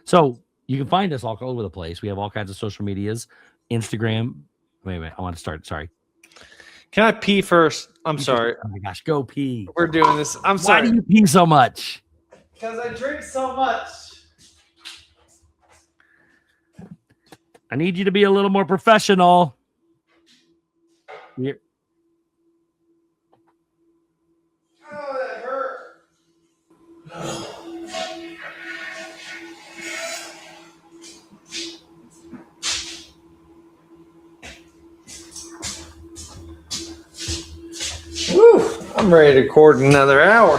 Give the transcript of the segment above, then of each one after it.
So you can find us all over the place. We have all kinds of social medias, Instagram. Wait a minute. I want to start. Sorry. Can I pee first? I'm sorry. Oh my gosh. Go pee. We're doing this. I'm Why sorry. do you pee so much? Because I drink so much. I need you to be a little more professional. Oh, that hurt. Whew, I'm ready to record another hour.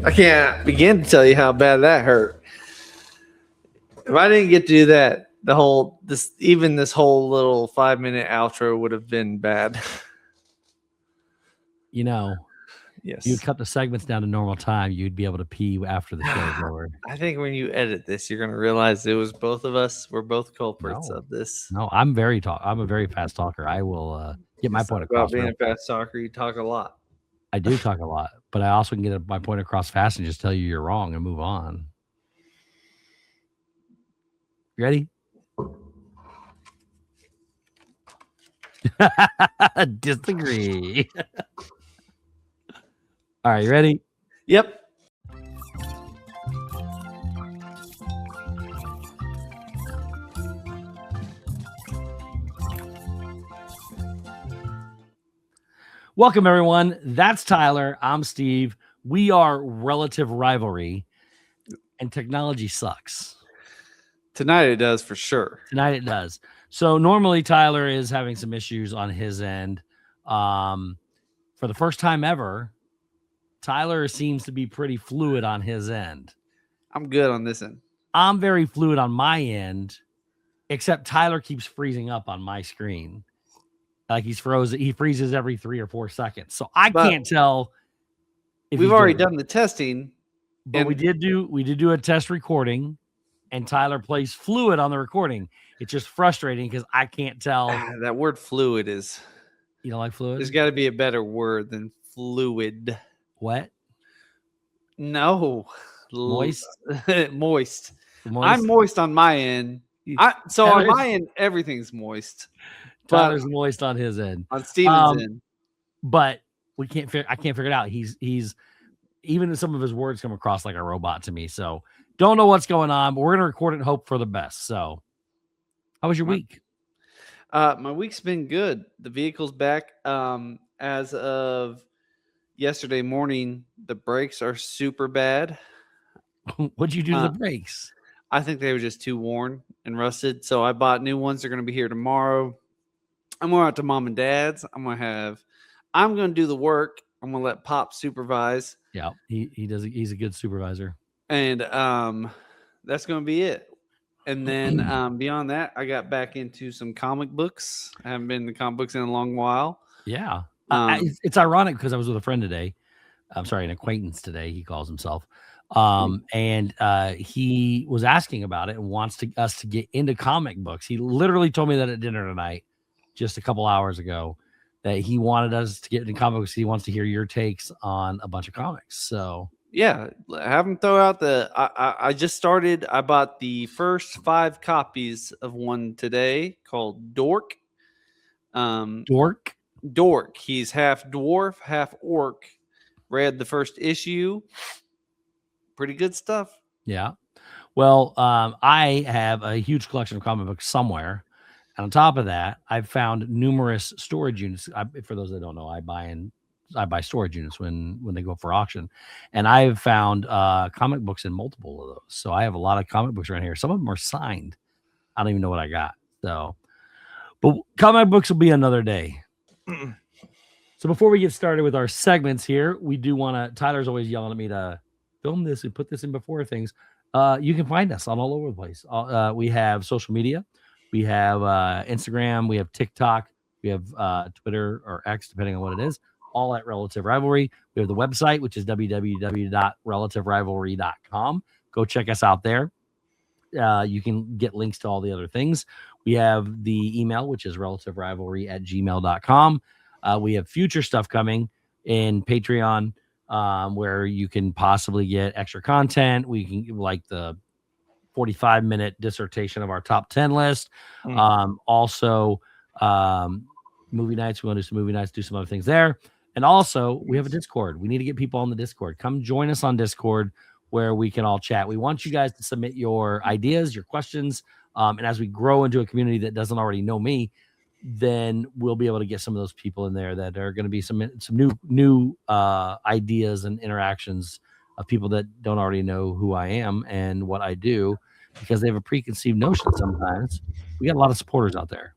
I can't begin to tell you how bad that hurt. If I didn't get to do that, this whole little 5-minute outro would have been bad. You know, yes. You'd cut the segments down to normal time. You'd be able to pee after the show is over. I think when you edit this, you're going to realize it was both of us. We're both culprits of this. No, I'm a very fast talker. I will get my point across. About being a fast talker, you talk a lot. I do talk a lot, but I also can get my point across fast and just tell you you're wrong and move on. You ready? Disagree. All right, you ready? Yep. Welcome, everyone. That's Tyler. I'm Steve. We are Relative Rivalry, and technology sucks. Tonight it does for sure. Tonight it does. So normally Tyler is having some issues on his end. For the first time ever, Tyler seems to be pretty fluid on his end. I'm good on this end. I'm very fluid on my end, except Tyler keeps freezing up on my screen. Like he's frozen. He freezes every 3 or 4 seconds. So I can't tell. We've already done the testing. But we did do a test recording, and Tyler plays fluid on the recording. It's just frustrating because I can't tell. That word fluid is. You don't like fluid? There's got to be a better word than fluid. Wet? No. Moist? Moist. I'm moist on my end. On my end, everything's moist. Tyler's moist on his end. On Steven's end. But I can't figure it out. He's even some of his words come across like a robot to me. So don't know what's going on, but we're gonna record it and hope for the best. So how was your week? My week's been good. The vehicle's back. As of yesterday morning, the brakes are super bad. What'd you do to the brakes? I think they were just too worn and rusted. So I bought new ones. They're going to be here tomorrow. I'm going out to mom and dad's. I'm going to do the work. I'm going to let Pop supervise. Yeah, he does. He's a good supervisor. And that's going to be it. And then beyond that, I got back into some comic books. I haven't been in the comic books in a long while. Yeah. It's ironic because I was with a friend today. I'm sorry, an acquaintance today, he calls himself. And he was asking about it and wants us to get into comic books. He literally told me that at dinner tonight, just a couple hours ago, that he wanted us to get into comic books. He wants to hear your takes on a bunch of comics. So yeah, have him throw out I just started. I bought the first 5 copies of one today called Dork. Dork. He's half dwarf, half orc. Read the first issue. Pretty good stuff. Yeah. Well, I have a huge collection of comic books somewhere. And on top of that, I've found numerous storage units. For those that don't know, I buy storage units when they go for auction. And I've found comic books in multiple of those. So I have a lot of comic books around here. Some of them are signed. I don't even know what I got. So, but comic books will be another day. So before we get started with our segments here, we do want to, Tyler's always yelling at me to film this and put this in before things. You can find us on all over the place. We have social media. We have Instagram. We have TikTok. We have Twitter or X, depending on what it is, all at Relative Rivalry. We have the website, which is www.relativerivalry.com. Go check us out there. You can get links to all the other things. We have the email, which is relativerivalry@gmail.com. We have future stuff coming in Patreon, where you can possibly get extra content. We can, like the 45-minute dissertation of our top 10 list. Mm. Also, movie nights. We want to do some movie nights, do some other things there. And also, we have a Discord. We need to get people on the Discord. Come join us on Discord where we can all chat. We want you guys to submit your ideas, your questions. And as we grow into a community that doesn't already know me, then we'll be able to get some of those people in there that are going to be some new ideas and interactions of people that don't already know who I am and what I do, because they have a preconceived notion sometimes. We got a lot of supporters out there.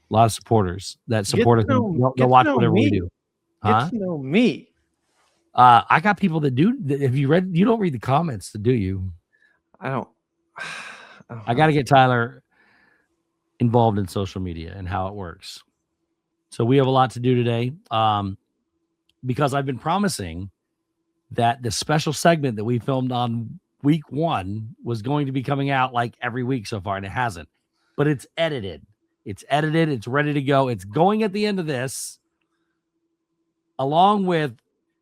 A lot of supporters that support us. They'll watch whatever we do. Get to know me. I got people that do. If you read, you don't read the comments, do you? I don't. I got to get Tyler involved in social media and how it works. So we have a lot to do today, because I've been promising that the special segment that we filmed on week 1 was going to be coming out like every week so far, and it hasn't. But it's edited. It's edited. It's ready to go. It's going at the end of this, along with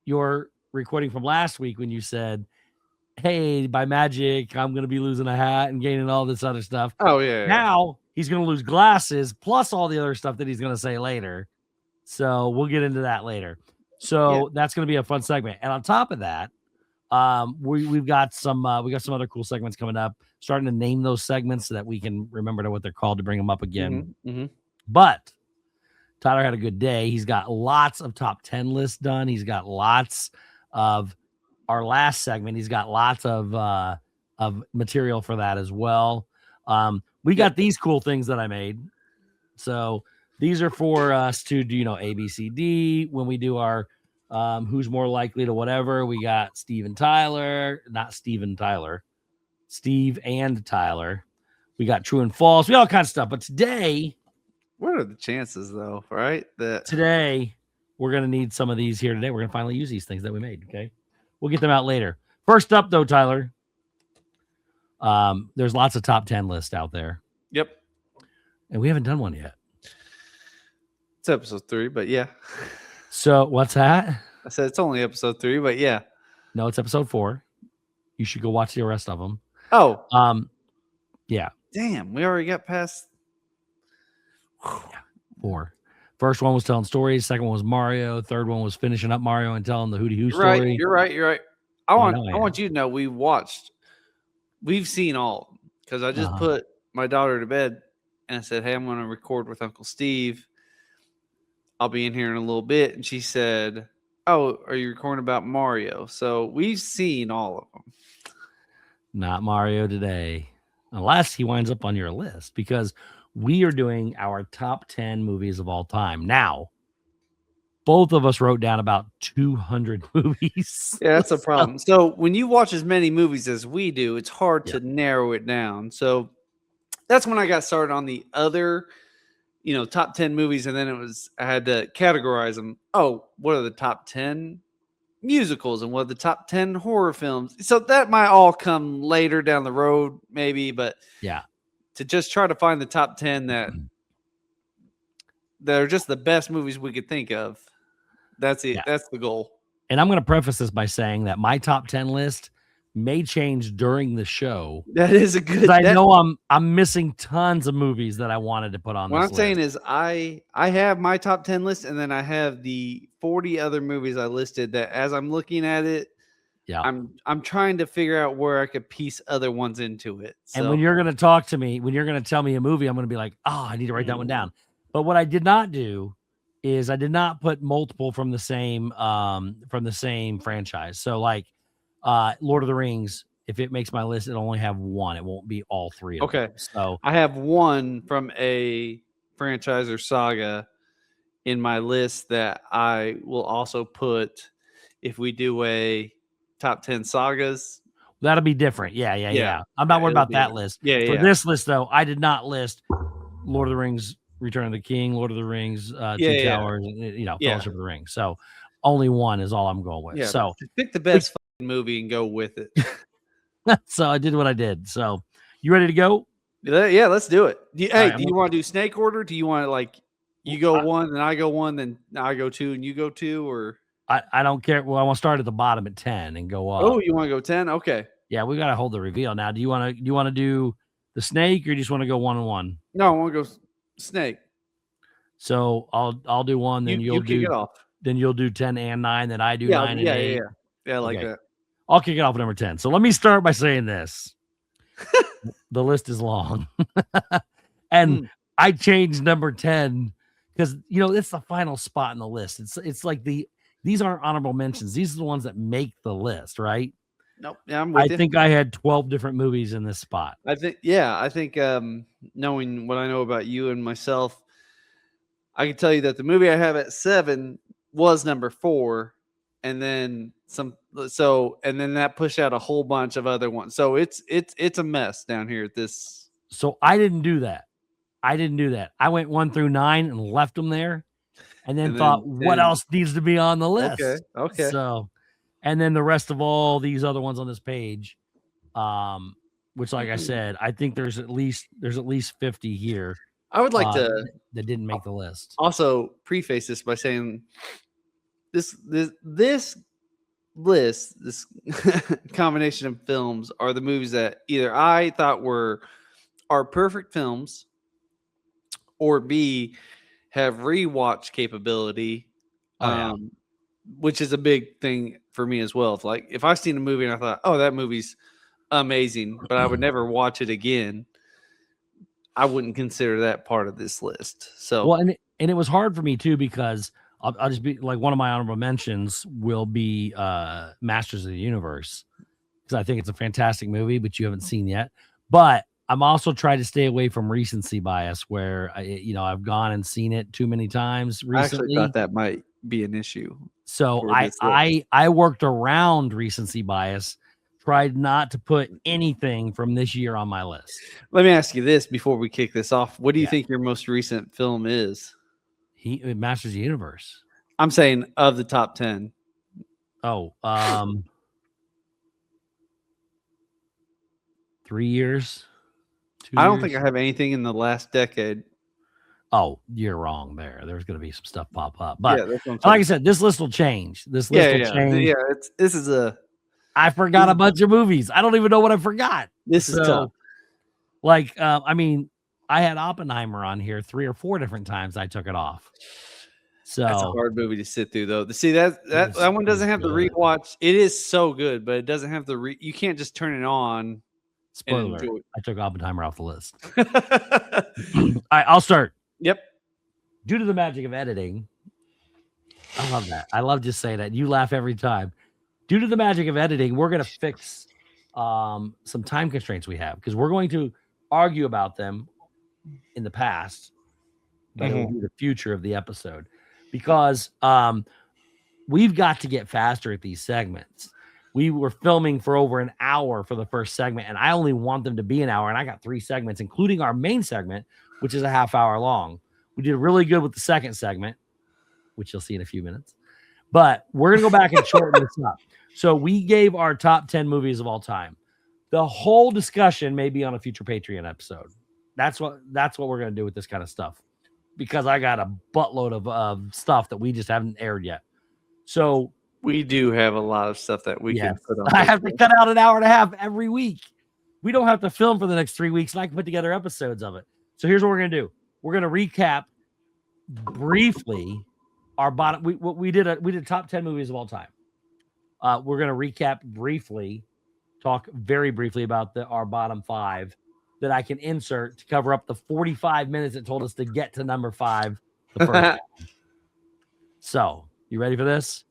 your recording from last week when you said, hey, by magic, I'm going to be losing a hat and gaining all this other stuff. Oh, yeah. Now he's going to lose glasses plus all the other stuff that he's going to say later. So we'll get into that later. So that's going to be a fun segment. And on top of that, we've got some other cool segments coming up, starting to name those segments so that we can remember what they're called to bring them up again. Mm-hmm. But Tyler had a good day. He's got lots of top 10 lists done. He's got lots of our last segment. He's got lots of material for that as well. We got these cool things that I made. So these are for us to do, A, B, C, D. When we do our who's more likely to whatever, we got Steve and Tyler. We got true and false. We got all kinds of stuff. But today, what are the chances, though, right? Today, we're going to need some of these here today. We're going to finally use these things that we made, okay? We'll get them out later. First up, though, Tyler, there's lots of top 10 lists out there. Yep. And we haven't done one yet. It's episode 3, but yeah. So what's that? I said it's only episode 3, but yeah. No, it's episode 4. You should go watch the rest of them. Oh. Yeah. Damn, we already got past 4. First one was telling stories. Second one was Mario. Third one was finishing up Mario and telling the Hootie Who story. You're right. I want you to know we've seen all, because I just put my daughter to bed and I said, hey, I'm going to record with Uncle Steve. I'll be in here in a little bit. And she said, oh, are you recording about Mario? So we've seen all of them. Not Mario today, unless he winds up on your list, because we are doing our top 10 movies of all time. Now, both of us wrote down about 200 movies. Yeah, that's a problem. So when you watch as many movies as we do, it's hard to narrow it down. So that's when I got started on the other, top 10 movies. And then I had to categorize them. Oh, what are the top 10 musicals and what are the top 10 horror films? So that might all come later down the road, maybe. But yeah, to just try to find the top 10 that are just the best movies we could think of. That's it. Yeah. That's the goal. And I'm going to preface this by saying that my top 10 list may change during the show. That is a good. I know I'm missing tons of movies that I wanted to put on. What I'm saying is I have my top 10 list, and then I have the 40 other movies I listed that as I'm looking at it, I'm trying to figure out where I could piece other ones into it. So. And when you're going to talk to me, when you're going to tell me a movie, I'm going to be like, oh, I need to write that one down. But what I did not do is I did not put multiple from the same franchise. So like Lord of the Rings, if it makes my list, it'll only have one. It won't be all 3 of them. So I have one from a franchise or saga in my list that I will also put if we do a top 10 sagas. That'll be different. Yeah. I'm not worried about that list. For this list, though, I did not list Lord of the Rings, Return of the King, Lord of the Rings, Two Towers, Fellowship of the Ring. So only one is all I'm going with. Yeah, so pick the best movie and go with it. So I did what I did. So you ready to go? Yeah, let's do it. Do you want to do snake order? Do you want to you go one, then I go one, then I go 2, and you go 2, or I don't care. Well, I want to start at the bottom at 10 and go up. Oh, you want to go 10? Okay. Yeah, we gotta hold the reveal now. Do you want to do the snake, or do you just want to go 1-1? No, I want to go snake. So I'll do one, then You kick it off. then you'll do 10 and 9, then I do Yeah, 9 and 8. Yeah, I like Okay. that. I'll kick it off with number 10. So let me start by saying this. The list is long. And I changed number 10 because it's the final spot in the list. It's like these aren't honorable mentions. These are the ones that make the list, right? Nope. Yeah, I'm with I you. think I had 12 different movies in this spot. I think knowing what I know about you and myself, I can tell you that the movie I have at 7 was number 4, and then and then that pushed out a whole bunch of other ones. So it's a mess down here at this. So I didn't do that. I went 1 through 9 and left them there, and then thought, what else needs to be on the list? Okay. So, and then the rest of all these other ones on this page, which, like I said, I think there's at least 50 here. I would like to that didn't make the list. Also, preface this by saying this list, this combination of films, are the movies that either I thought are perfect films, or B, have rewatch capability, which is a big thing for me as well. If I've seen a movie and I thought, oh, that movie's amazing, but I would never watch it again, I wouldn't consider that part of this list. So, well, and it was hard for me too, because I'll just be like, one of my honorable mentions will be Masters of the Universe, because I think it's a fantastic movie, but you haven't seen yet. But I'm also trying to stay away from recency bias, where I've gone and seen it too many times recently. I actually thought that might be an issue. So I worked around recency bias, tried not to put anything from this year on my list. Let me ask you this before we kick this off. What do you think your most recent film is? Masters of the Universe. I'm saying of the top 10. Oh, 3 years. I don't think I have anything in the last decade. Oh, you're wrong there. There's going to be some stuff pop up. But like I said, this list will change. This list will change. Yeah, I forgot a bunch of movies. I don't even know what I forgot. This is tough. I had Oppenheimer on here 3 or 4 different times. I took it off. So that's a hard movie to sit through, though. See, that one doesn't have the rewatch. It is so good, but it doesn't have you can't just turn it on. Spoiler: I took Oppenheimer off the list. All right, I'll start. Yep. Due to the magic of editing, I love that. I love just saying that. You laugh every time. Due to the magic of editing, we're going to fix some time constraints we have, because we're going to argue about them in the past, but it will be the future of the episode, because we've got to get faster at these segments. We were filming for over an hour for the first segment, and I only want them to be an hour, and I got 3 segments, including our main segment, which is a half hour long. We did really good with the second segment, which you'll see in a few minutes, but we're going to go back and shorten this up. So we gave our top 10 movies of all time. The whole discussion may be on a future Patreon episode. That's what we're going to do with this kind of stuff, because I got a buttload of stuff that we just haven't aired yet. So we do have a lot of stuff that we can put on. I have to cut out an hour and a half every week. We don't have to film for the next 3 weeks, and I can put together episodes of it. So here's what we're going to do. We're going to recap briefly our bottom. We did top 10 movies of all time. We're going to recap briefly, talk very briefly about our bottom 5 that I can insert to cover up the 45 minutes it told us to get to number 5 the first time. So, you ready for this?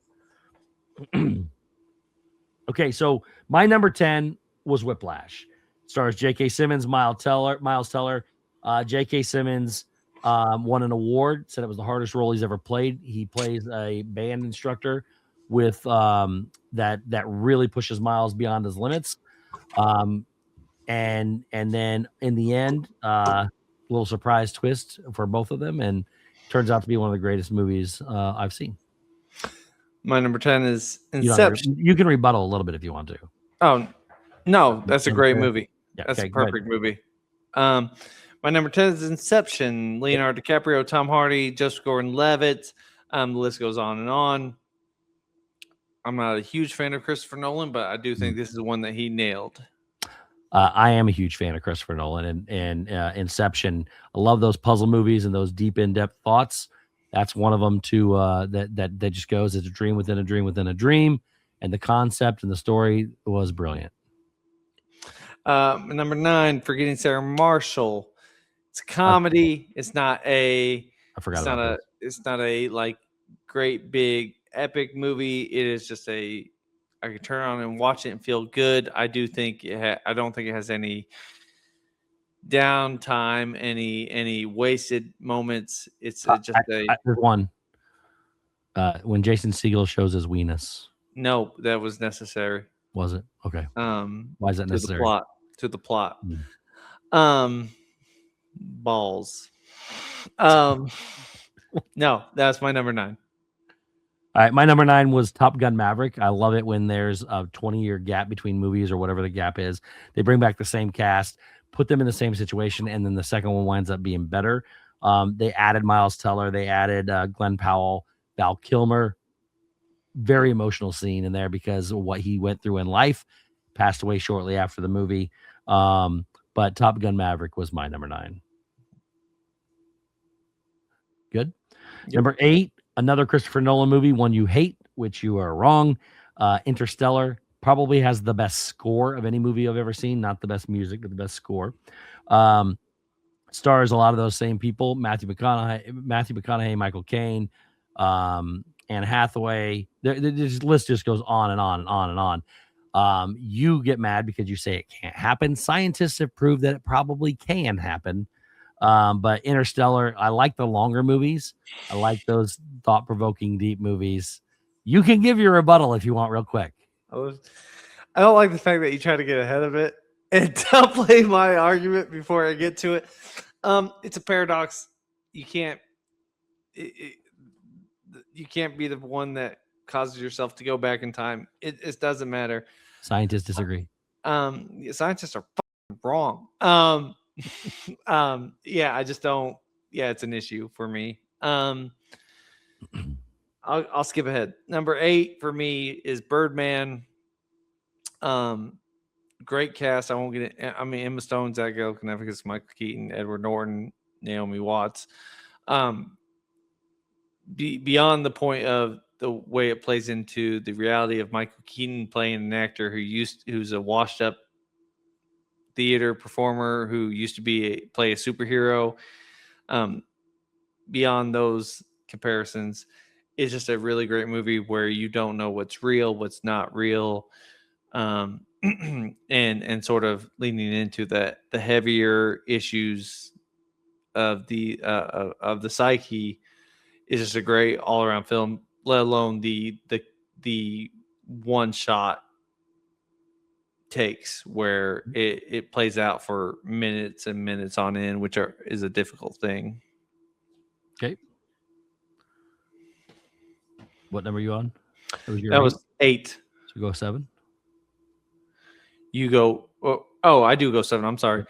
Okay, so my number 10 was Whiplash. Stars J.K. Simmons, Miles Teller. J.K. Simmons won an award, said it was the hardest role he's ever played. He plays a band instructor with that really pushes Miles beyond his limits. And then in the end, little surprise twist for both of them, and turns out to be one of the greatest movies I've seen. My number 10 is Inception. You can rebuttal a little bit if you want to. Oh, no, that's a great movie. Yeah, that's a perfect movie. My number 10 is Inception. Leonardo DiCaprio, Tom Hardy, Joseph Gordon-Levitt. The list goes on and on. I'm not a huge fan of Christopher Nolan, but I do think this is the one that he nailed. I am a huge fan of Christopher Nolan and Inception. I love those puzzle movies and those deep, in-depth thoughts. That's one of them too. That just goes. It's a dream within a dream within a dream, and the concept and the story was brilliant. Number 9, Forgetting Sarah Marshall. It's a comedy. It's not a. I forgot about this. It's not a like great big epic movie. It is just a. I can turn on and watch it and feel good. I do think I don't think it has any downtime, any wasted moments. It's just there's one. When Jason Segel shows his weenus. No, that was necessary. Was it? Okay. Why is that necessary? To the plot. Balls. No, that's my number 9. All right, my number 9 was Top Gun Maverick. I love it when there's a 20-year gap between movies or whatever the gap is. They bring back the same cast, put them in the same situation, and then the second one winds up being better. They added Miles Teller. They added Glenn Powell, Val Kilmer. Very emotional scene in there because of what he went through in life. Passed away shortly after the movie. But Top Gun Maverick was my number 9. Good. Yep. Number 8, another Christopher Nolan movie, one you hate, which you are wrong. Interstellar probably has the best score of any movie I've ever seen. Not the best music, but the best score. Stars a lot of those same people: Matthew McConaughey, Michael Caine, Anne Hathaway. This list just goes on and on and on and on. You get mad because you say it can't happen. Scientists have proved that it probably can happen. But Interstellar, I like the longer movies. I like those thought-provoking, deep movies. You can give your rebuttal if you want real quick. I don't like the fact that you try to get ahead of it and downplay my argument before I get to it. It's a paradox. You can't be the one that causes yourself to go back in time. It doesn't matter. Scientists disagree. Scientists are wrong. I just don't. Yeah, it's an issue for me. I'll skip ahead. Number 8 for me is Birdman. Great cast. I won't get it. I mean, Emma Stone, Zach Galifianakis, Michael Keaton, Edward Norton, Naomi Watts. Beyond the point of the way it plays into the reality of Michael Keaton playing an actor who's a washed up theater performer who used to play a superhero. Beyond those comparisons, it's just a really great movie where you don't know what's real, what's not real, and sort of leaning into the heavier issues of the psyche is just a great all around film. Let alone the one shot takes where it plays out for minutes and minutes on end, which is a difficult thing. Okay. What number are you on? That was 8. So you go 7. You go. Oh, I do go 7. I'm sorry.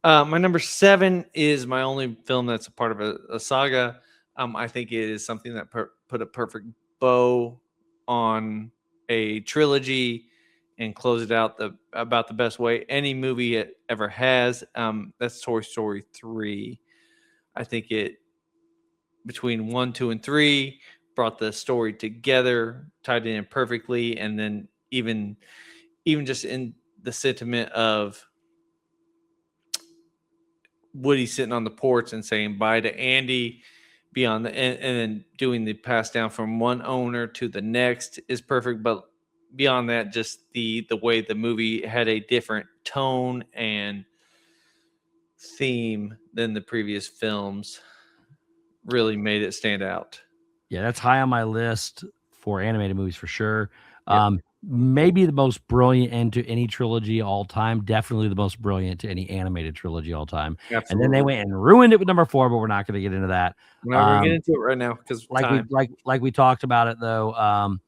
My number 7 is my only film that's a part of a saga. I think it is something that put a perfect bow on a trilogy and close it out about the best way any movie it ever has. That's Toy Story 3. I think it, between 1, 2, and 3, brought the story together, tied it in perfectly, and then even just in the sentiment of Woody sitting on the porch and saying bye to Andy, and then doing the pass down from one owner to the next is perfect. But beyond that, just the way the movie had a different tone and theme than the previous films really made it stand out. Yeah, that's high on my list for animated movies for sure. Yep. Maybe the most brilliant end to any trilogy all time. Definitely the most brilliant to any animated trilogy all time. Absolutely. And then they went and ruined it with number 4, but we're not going to get into that. We're not going to get into it right now because like we talked about it though.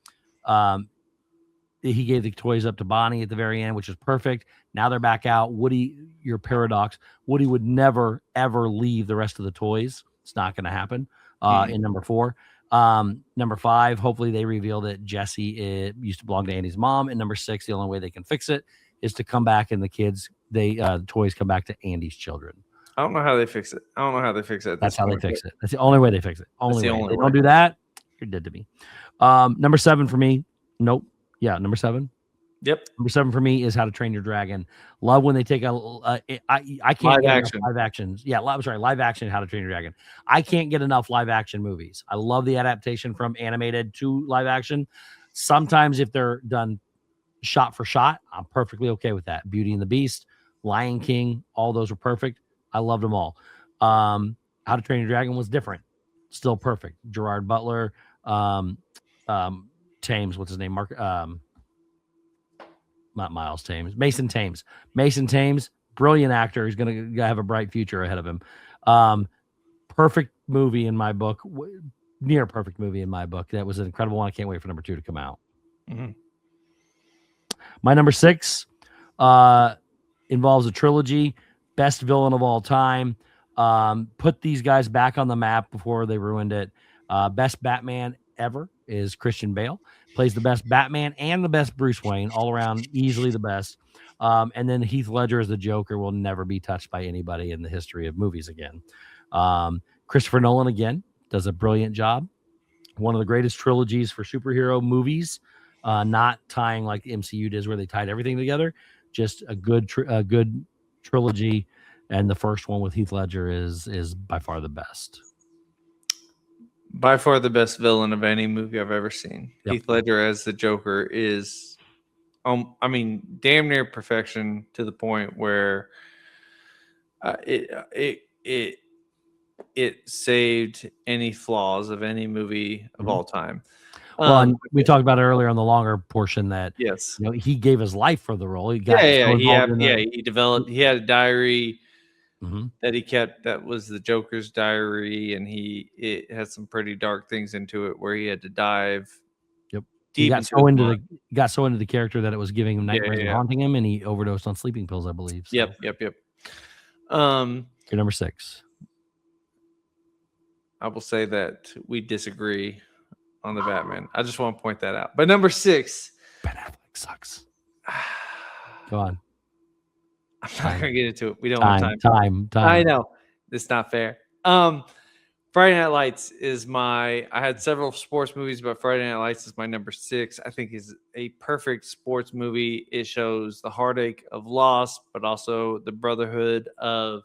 He gave the toys up to Bonnie at the very end, which is perfect. Now they're back out. Woody, your paradox. Woody would never ever leave the rest of the toys. It's not going to happen. In number 4. Number 5, hopefully they reveal that Jesse used to belong to Andy's mom. And number 6, the only way they can fix it is to come back and the toys come back to Andy's children. I don't know how they fix it. I don't know how they fix it. That's how they fix it. That's the only way they fix it. Only the way. only If they way. don't do that, you're dead to me. Number 7 for me. Nope. Yeah, number 7. Yep. Number 7 for me is How to Train Your Dragon. Love when they take I can't Live get action. live actions. Yeah, live action How to Train Your Dragon. I can't get enough live action movies. I love the adaptation from animated to live action. Sometimes if they're done shot for shot, I'm perfectly okay with that. Beauty and the Beast, Lion King, all those were perfect. I loved them all. How to Train Your Dragon was different, still perfect. Gerard Butler, Thames, what's his name? Not Miles Thames, Mason Thames. Mason Thames, brilliant actor. He's gonna have a bright future ahead of him. Perfect movie in my book, near perfect movie in my book. That was an incredible one. I can't wait for number 2 to come out. Mm-hmm. My number 6 involves a trilogy. Best villain of all time. Put these guys back on the map before they ruined it. Best Batman ever is Christian Bale. Plays the best Batman and the best Bruce Wayne, all around, easily the best. And then Heath Ledger as the Joker will never be touched by anybody in the history of movies again. Christopher Nolan, again, does a brilliant job. One of the greatest trilogies for superhero movies, not tying like the MCU does where they tied everything together. Just a good trilogy. And the first one with Heath Ledger is by far the best. By far the best villain of any movie I've ever seen. Yep. Heath Ledger as the Joker is, I mean, damn near perfection to the point where it saved any flaws of any movie of all time. Well, and we talked about it earlier on the longer portion that yes, he gave his life for the role. He got he developed. He had a diary that he kept that was the Joker's diary, and it had some pretty dark things into it where he had to dive. Yep, deep he got so into the character that it was giving him nightmares and haunting him, and he overdosed on sleeping pills, I believe. So. Yep. You're number 6. I will say that we disagree on the Batman. I just want to point that out. But number 6, Ben Affleck sucks. Go on. I'm not gonna get into it. We don't have time. I know it's not fair. Friday Night Lights is I had several sports movies, but Friday Night Lights is my number 6. I think is a perfect sports movie. It shows the heartache of loss, but also the brotherhood of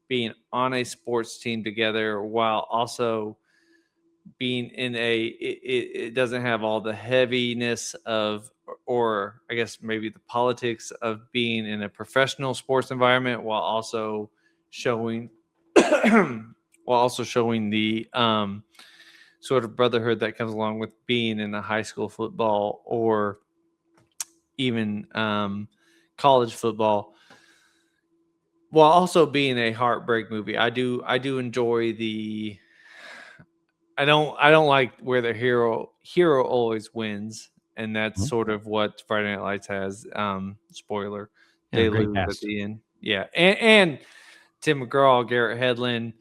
being on a sports team together while also being in it doesn't have all the heaviness of, or I guess maybe the politics of being in a professional sports environment while also showing the sort of brotherhood that comes along with being in a high school football or even college football, while also being a heartbreak movie. I do enjoy the. I don't like where the hero always wins, and that's sort of what Friday Night Lights has. Spoiler, they lose at the end. Yeah, and Tim McGraw, Garrett Hedlund,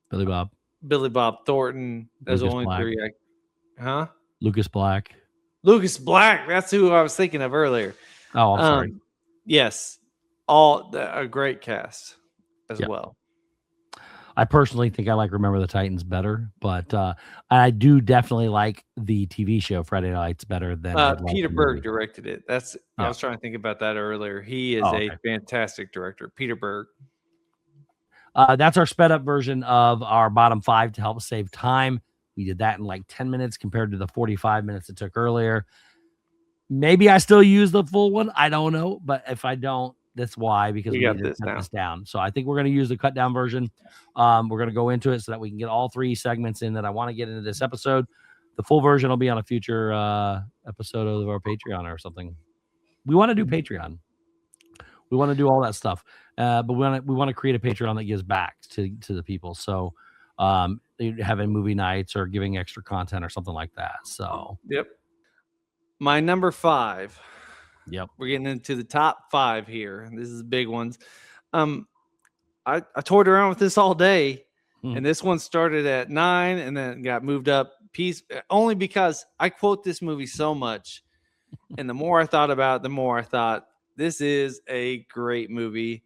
Billy Bob Thornton. There's only Black. 3. Lucas Black. That's who I was thinking of earlier. Oh, I'm sorry. Yes, a great cast as well. I personally think I like Remember the Titans better, but I do definitely like the TV show Friday Night Lights better than Peter Berg directed it. I was trying to think about that earlier. He is a fantastic director, Peter Berg. That's our sped up version of our bottom 5 to help save time. We did that in like 10 minutes compared to the 45 minutes it took earlier. Maybe I still use the full one. I don't know, but if I don't, that's why, because we need to cut this down. So I think we're going to use the cut down version. We're going to go into it so that we can get all 3 segments in that I want to get into this episode. The full version will be on a future episode of our Patreon or something. We want to do Patreon. We want to do all that stuff. But we want to create a Patreon that gives back to the people. So having movie nights or giving extra content or something like that. So yep. My number 5. Yep. We're getting into the top 5 here. This is big ones. I toyed around with this all day. And this one started at 9 and then got moved up piece only because I quote this movie so much. And the more I thought about it, the more I thought this is a great movie.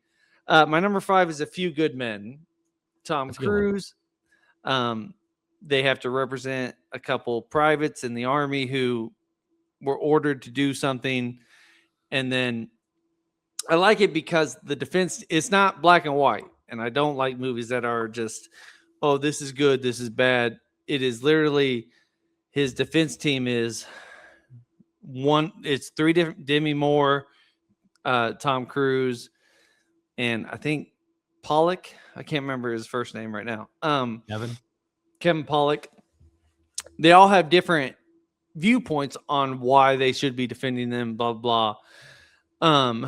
My number 5 is A Few Good Men. Tom That's a good one. Cruise. They have to represent a couple privates in the army who were ordered to do something. And then I like it because the defense, it's not black and white. And I don't like movies that are just, oh, this is good, this is bad. It is literally his defense team is one, it's 3 different Demi Moore, Tom Cruise, and I think Pollock. I can't remember his first name right now. Kevin Pollock. They all have different viewpoints on why they should be defending them, blah blah. And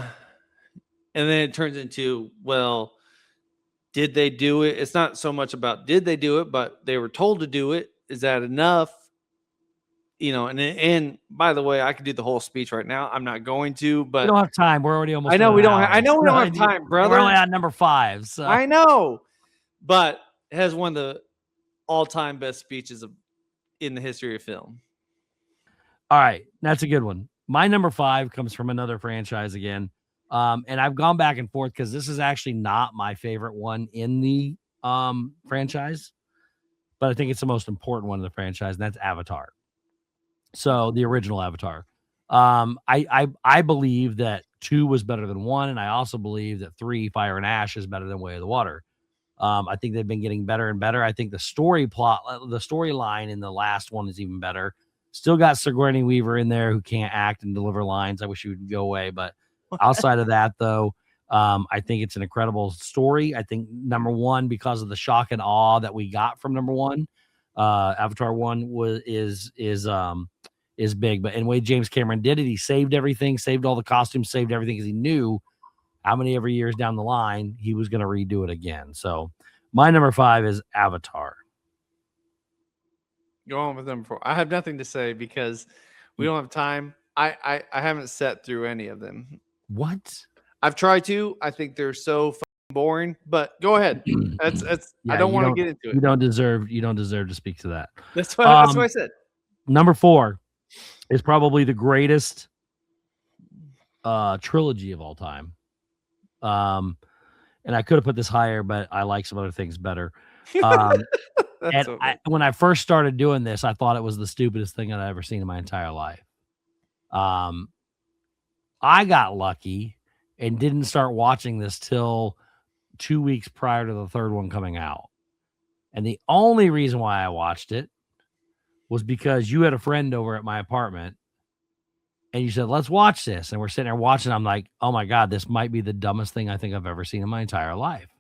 then it turns into, well, did they do it? It's not so much about did they do it, but they were told to do it. Is that enough? And by the way, I could do the whole speech right now. I'm not going to, but we don't have time. We're already almost. I know we don't. I know we don't have time, brother. We're only at number 5. So I know, but it has one of the all-time best speeches in the history of film. All right, that's a good one. My number 5 comes from another franchise again, and I've gone back and forth because this is actually not my favorite one in the franchise, but I think it's the most important one in the franchise, and that's Avatar. So the original Avatar. I believe that 2 was better than 1, and I also believe that 3, Fire and Ash, is better than Way of the Water. I think they've been getting better and better. I think the storyline in the last one is even better. Still got Sigourney Weaver in there who can't act and deliver lines. I wish she would go away, but outside of that, though, I think it's an incredible story. I think number 1, because of the shock and awe that we got from number 1, Avatar 1 is big. But in the way James Cameron did it, he saved everything, saved all the costumes, saved everything, because he knew how many every years down the line he was going to redo it again. So my number 5 is Avatar. Go on with number 4. I have nothing to say because we don't have time. I haven't sat through any of them. What? I've tried to. I think they're so boring. But go ahead. That's. Yeah, I don't want to get into it. You don't deserve to speak to that. That's what I said. Number 4 is probably the greatest trilogy of all time. And I could have put this higher, but I like some other things better. When I first started doing this, I thought it was the stupidest thing I'd ever seen in my entire life. I got lucky and didn't start watching this till 2 weeks prior to the third one coming out. And the only reason why I watched it was because you had a friend over at my apartment and you said, let's watch this. And we're sitting there watching. I'm like, oh my God, this might be the dumbest thing I think I've ever seen in my entire life.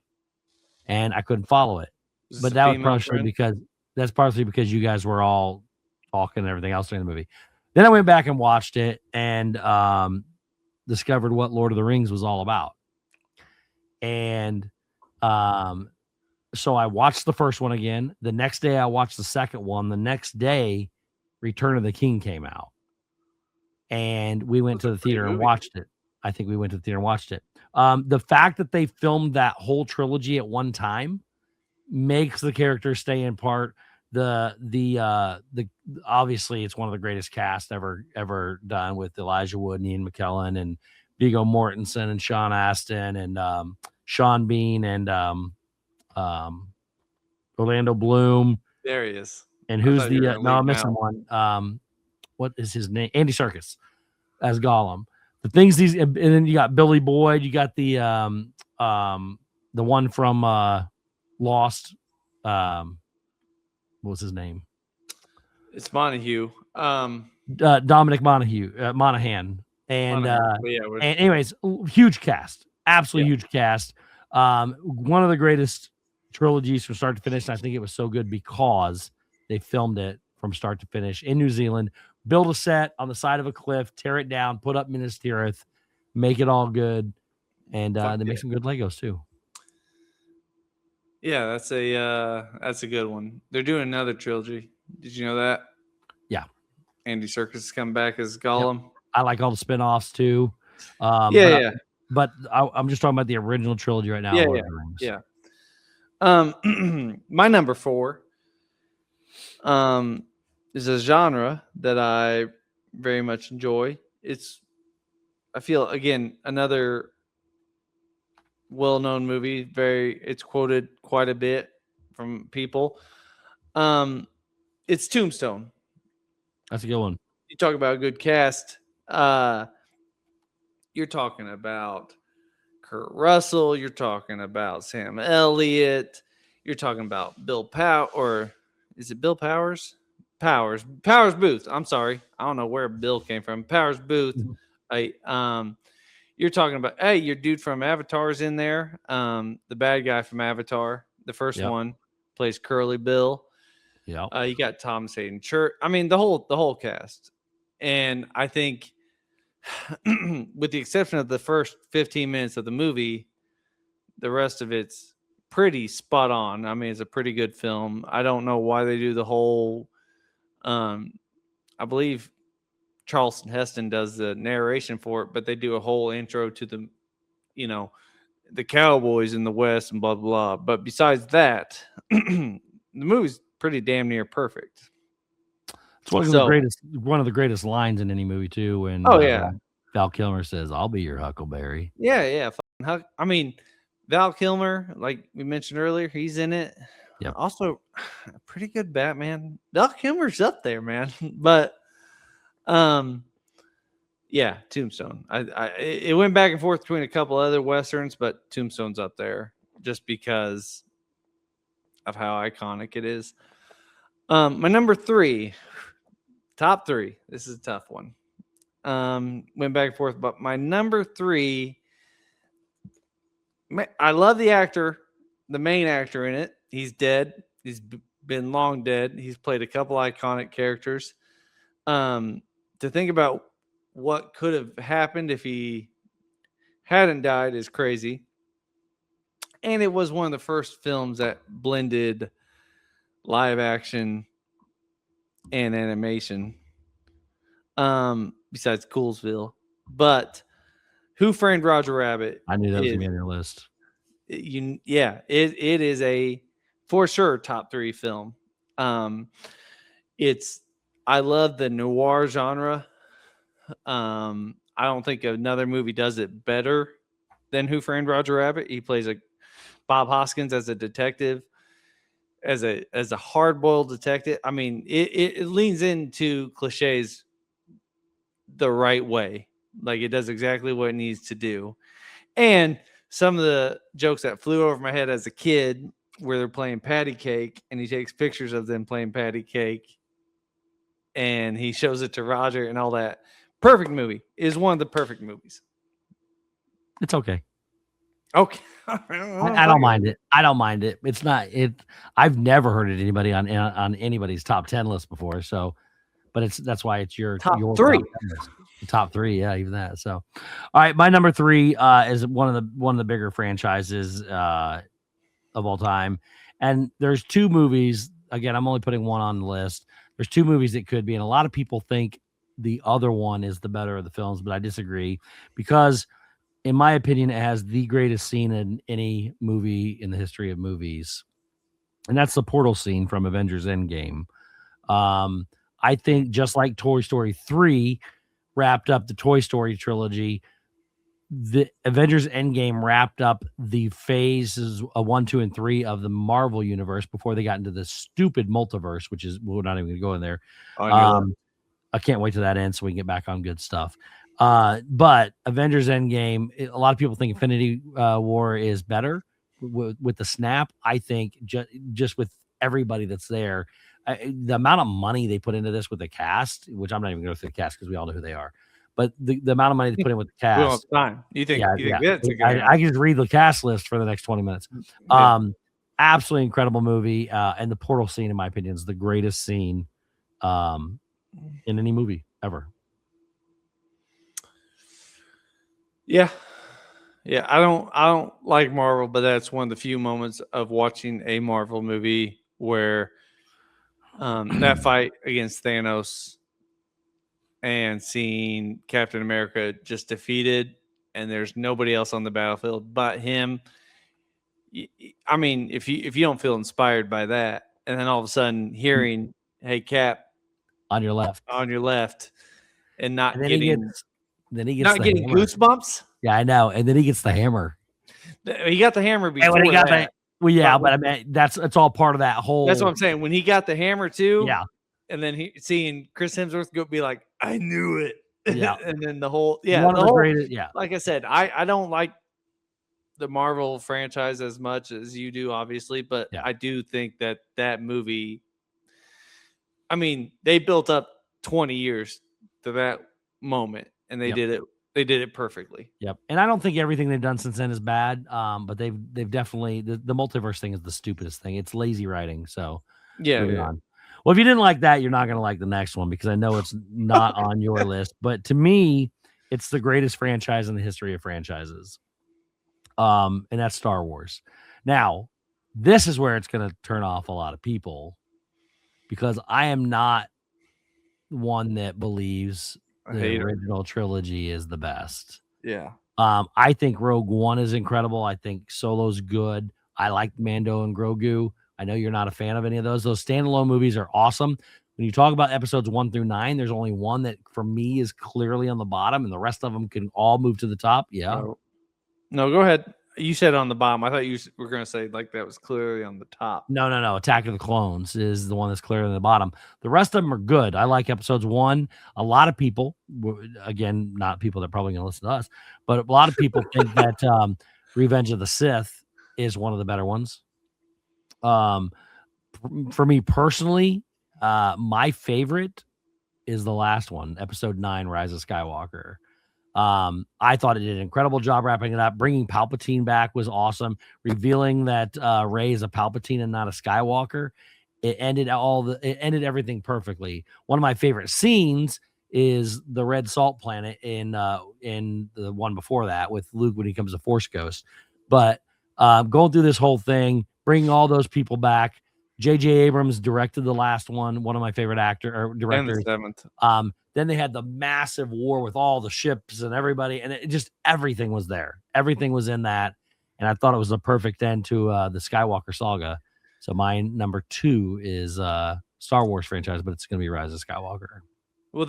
And I couldn't follow it. But that was partially because you guys were all talking and everything else during the movie. Then I went back and watched it and discovered what Lord of the Rings was all about. And so I watched the first one again. The next day I watched the second one. The next day, Return of the King came out. And we went to the theater and watched it. I think we went to the theater and watched it. The fact that they filmed that whole trilogy at one time makes the characters stay in part. The obviously it's one of the greatest casts ever done, with Elijah Wood and Ian McKellen and Viggo Mortensen and Sean Astin and Sean Bean and Orlando Bloom. There he is. And who's I'm missing one. What is his name? Andy Serkis as Gollum. The things and then you got Billy Boyd. You got the one from Lost. What was his name? It's Montague. Dominic Monaghan. And anyways, huge cast. Absolutely huge cast. One of the greatest trilogies from start to finish. And I think it was so good because they filmed it from start to finish in New Zealand. Build a set on the side of a cliff, tear it down, put up Minas Tirith, make it all good, and they make some good Legos too. Yeah, that's a good one. They're doing another trilogy. Did you know that? Yeah. Andy Serkis is coming back as Gollum. Yep. I like all the spinoffs too. But I'm just talking about the original trilogy right now. Yeah. My number 4 is a genre that I very much enjoy. I feel again another well-known movie. It's quoted quite a bit from people. Um, it's Tombstone. That's a good one. You talk about a good cast. Uh, you're talking about Kurt Russell. You're talking about Sam Elliott. You're talking about Bill Pow or is it Bill Powers? Powers Booth. I'm sorry, I don't know where Bill came from. Powers Booth. Mhm. You're talking about your dude from Avatar's in there. The bad guy from Avatar, the first Yep. one, plays Curly Bill. Yep. You got Thomas Hayden Church. I mean, the whole cast. And I think, with the exception of the first 15 minutes of the movie, the rest of it's pretty spot on. I mean, it's a pretty good film. I don't know why they do the whole. I believe Charleston Heston does the narration for it, but they do a whole intro to the cowboys in the West and blah blah. But besides that, the movie's pretty damn near perfect. It's one of the greatest lines in any movie too. When Yeah, Val Kilmer says, "I'll be your Huckleberry." yeah. I mean, Val Kilmer, like we mentioned earlier, he's in it. Yep. Also, a pretty good Batman. Val Kilmer's up there, man. But, yeah, Tombstone. It went back and forth between a couple other westerns, but Tombstone's up there just because of how iconic it is. My number 3, top 3. This is a tough one. Went back and forth, but my number 3. I love the actor, the main actor in it. He's dead. He's been long dead. He's played a couple iconic characters. To think about what could have happened if he hadn't died is crazy. And it was one of the first films that blended live action and animation. Besides Coolsville. But Who Framed Roger Rabbit? I knew that was gonna be on your list. It is a for sure top 3 film. I love the noir genre. I don't think another movie does it better than Who Framed Roger Rabbit. He plays Bob Hoskins as a detective, as a hard-boiled detective. I mean, it leans into cliches the right way. Like, it does exactly what it needs to do. And some of the jokes that flew over my head as a kid, where they're playing patty cake and he takes pictures of them playing patty cake and he shows it to Roger and all that. Perfect movie. Is one of the perfect movies. It's okay. Okay. I don't mind it. I don't mind it. It's not it. I've never heard it anybody on anybody's top 10 list before. So, but that's why it's your Top your 3. top 3. Yeah, even that. So, all right, my number 3 is one of the bigger franchises of all time, and there's 2 movies. Again, I'm only putting one on the list. There's 2 movies that could be, and a lot of people think the other one is the better of the films, but I disagree because, in my opinion, it has the greatest scene in any movie in the history of movies, and that's the portal scene from Avengers Endgame. I think just like Toy Story 3 wrapped up the Toy Story trilogy, the Avengers Endgame wrapped up the phases 1, 2, and 3 of the Marvel universe before they got into the stupid multiverse, which is we're not even going to go in there. I can't wait till that ends so we can get back on good stuff. But Avengers Endgame, a lot of people think Infinity War is better with the snap. I think just with everybody that's there, the amount of money they put into this with the cast, which I'm not even going to go through the cast because we all know who they are, but the amount of money they put in with the We don't cast. have time. You think that's a good I can just read the cast list for the next 20 minutes. Absolutely incredible movie. And the portal scene, in my opinion, is the greatest scene in any movie ever. Yeah. I don't like Marvel, but that's one of the few moments of watching a Marvel movie where that fight against Thanos and seeing Captain America just defeated and there's nobody else on the battlefield but him. I mean, if you don't feel inspired by that, and then all of a sudden hearing, "Hey, Cap," On your left. on your left, and And then he gets not the getting hammer. goosebumps. Yeah, I know. And then he gets the hammer. He got the hammer And when he before got the that. well, yeah, But but I mean it's all part of that that's what whole I'm saying. When he got the hammer too, yeah, and then he seeing Chris Hemsworth go be like, "I knew it," yeah. and then the One of the whole. greatest, yeah, Like I said, I don't like the Marvel franchise as much as you do, obviously, but yeah, I do think that that movie. I mean, they built up 20 years to that moment, and they yep, did it. They did it perfectly. yep. And I don't think everything they've done since then is bad. But they've definitely the multiverse thing is the stupidest thing. It's lazy writing. So Yeah, moving yeah. on. Well, if you didn't like that, you're not gonna like the next one because I know it's not on your list. But to me, it's the greatest franchise in the history of franchises. And that's Star Wars. Now, this is where it's gonna turn off a lot of people because I am not one that believes I the hate it. original trilogy is the best. Yeah. I think Rogue One is incredible. I think Solo's good. I like Mando and Grogu. I know you're not a fan of any of those. Those standalone movies are awesome. When you talk about episodes 1 through 9, there's only one that for me is clearly on the bottom, and the rest of them can all move to the top. Yeah. Oh. No, go ahead. You said on the bottom. I thought you were going to say like that was clearly on the top. No. Attack of the Clones is the one that's clearly on the bottom. The rest of them are good. I like episodes 1. A lot of people, again, not people that are probably going to listen to us, but a lot of people think that Revenge of the Sith is one of the better ones. For me personally, my favorite is the last one, episode 9, Rise of Skywalker. I thought it did an incredible job wrapping it up. Bringing Palpatine back was awesome. Revealing that Rey is a Palpatine and not a Skywalker. It ended everything perfectly. One of my favorite scenes is the red salt planet in the one before that with Luke when he becomes a Force ghost. But going through this whole thing, bringing all those people back. J.J. Abrams directed the last one. One of my favorite directors. And the 7th. Then they had the massive war with all the ships and everybody, and it just everything was there. Everything was in that, and I thought it was a perfect end to the Skywalker saga. So my number 2 is Star Wars franchise, but it's going to be Rise of Skywalker. Well,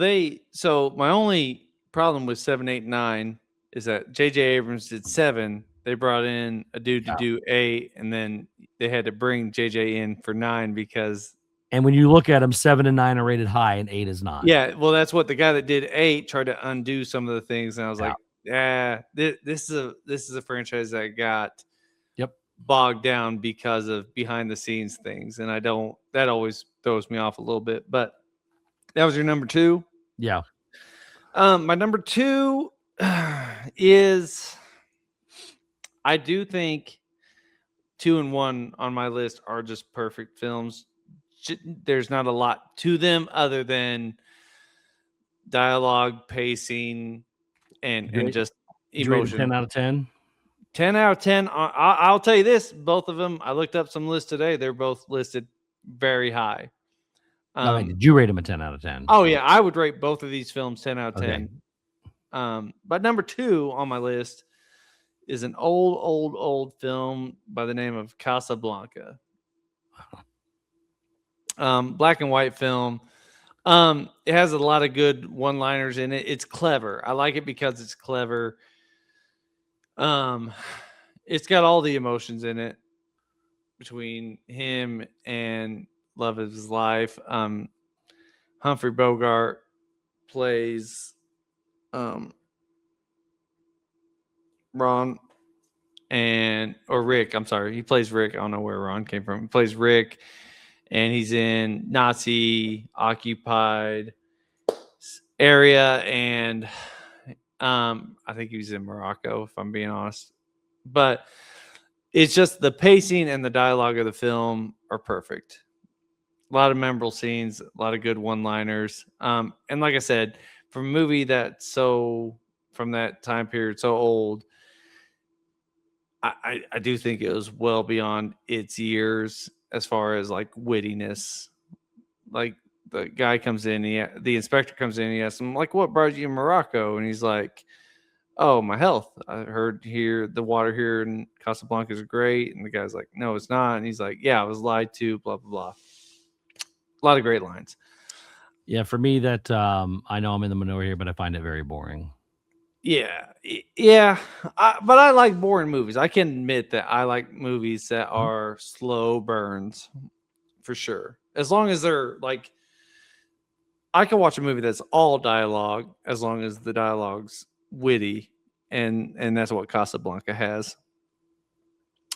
so my only problem with 7, 8, 9 is that J.J. Abrams did 7. They brought in a dude to do 8, and then they had to bring J.J. in for 9 because. And when you look at them, 7 and 9 are rated high, and 8 is not. Yeah, well, that's what the guy that did 8 tried to undo some of the things, and I was like, yeah, this is a franchise that got bogged down because of behind the scenes things, and that always throws me off a little bit. But that was your number 2. Yeah. My number 2 is, I do think 2 and 1 on my list are just perfect films. There's not a lot to them other than dialogue, pacing, and just emotion. 10 out of 10. 10 out of 10. I'll tell you this: both of them. I looked up some lists today. They're both listed very high. Did you rate them a 10 out of 10? Oh yeah, I would rate both of these films 10 out of 10. Okay. But number 2 on my list is an old film by the name of Casablanca. Black and white film. It has a lot of good one-liners in it. It's clever. I like it because it's clever. It's got all the emotions in it between him and love of his life. Humphrey Bogart plays Ron or Rick. I'm sorry. He plays Rick. I don't know where Ron came from. He plays Rick, and he's in Nazi occupied area, and I think he was in Morocco, if I'm being honest. But it's just the pacing and the dialogue of the film are perfect. A lot of memorable scenes, a lot of good one-liners. And like I said, for a movie that's from that time period, so old, I do think it was well beyond its years as far as like wittiness. Like the guy comes in, the inspector comes in, he asks him, like, what brought you to Morocco? And he's like, oh, my health. I heard here the water here in Casablanca is great. And the guy's like, no, it's not. And he's like, yeah, I was lied to, blah, blah, blah. A lot of great lines. Yeah, for me, that I know I'm in the minority here, but I find it very boring. Yeah. Yeah. But I like boring movies. I can admit that I like movies that Mhm. are slow burns for sure. As long as they're like, I can watch a movie that's all dialogue as long as the dialogue's witty. And that's what Casablanca has.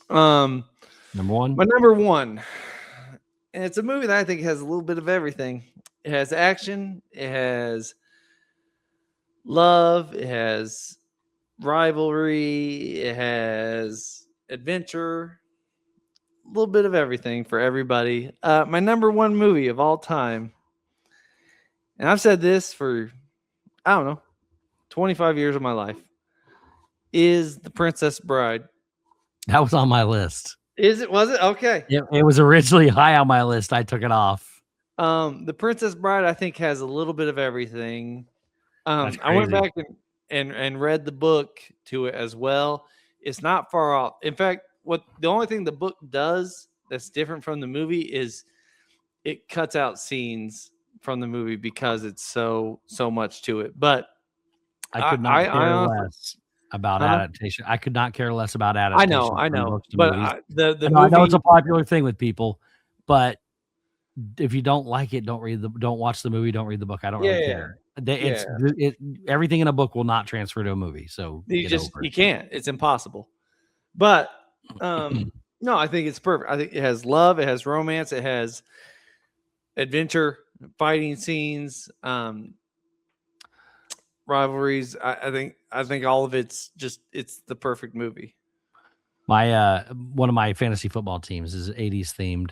Um, Number one. My number one, and it's a movie that I think has a little bit of everything. It has action, it has love, it has rivalry, it has adventure, a little bit of everything for everybody. My number one movie of all time, and I've said this for, I don't know, 25 years of my life, is The Princess Bride. That was on my list. Is it? Was it? Okay. It was originally high on my list. I took it off. The Princess Bride, I think, has a little bit of everything. That's I went crazy. back and read the book to it as well. It's not far off. In fact, what the only thing the book does that's different from the movie is it cuts out scenes from the movie because it's so much to it. But I I could not I care honestly, less about huh? adaptation. I could not care less about I know, adaptations I from know, books to but movies. the I know it's a movie, popular thing with people, but if you don't like it, don't watch the movie, don't read the book. I don't really yeah, care. yeah. Everything in a book will not transfer to a movie, so get over You can't. It's impossible. But it. no, I think it's perfect. I think it has love, it has romance, it has adventure, fighting scenes, rivalries. I think all of it's the perfect movie. My one of my fantasy football teams is 80s themed,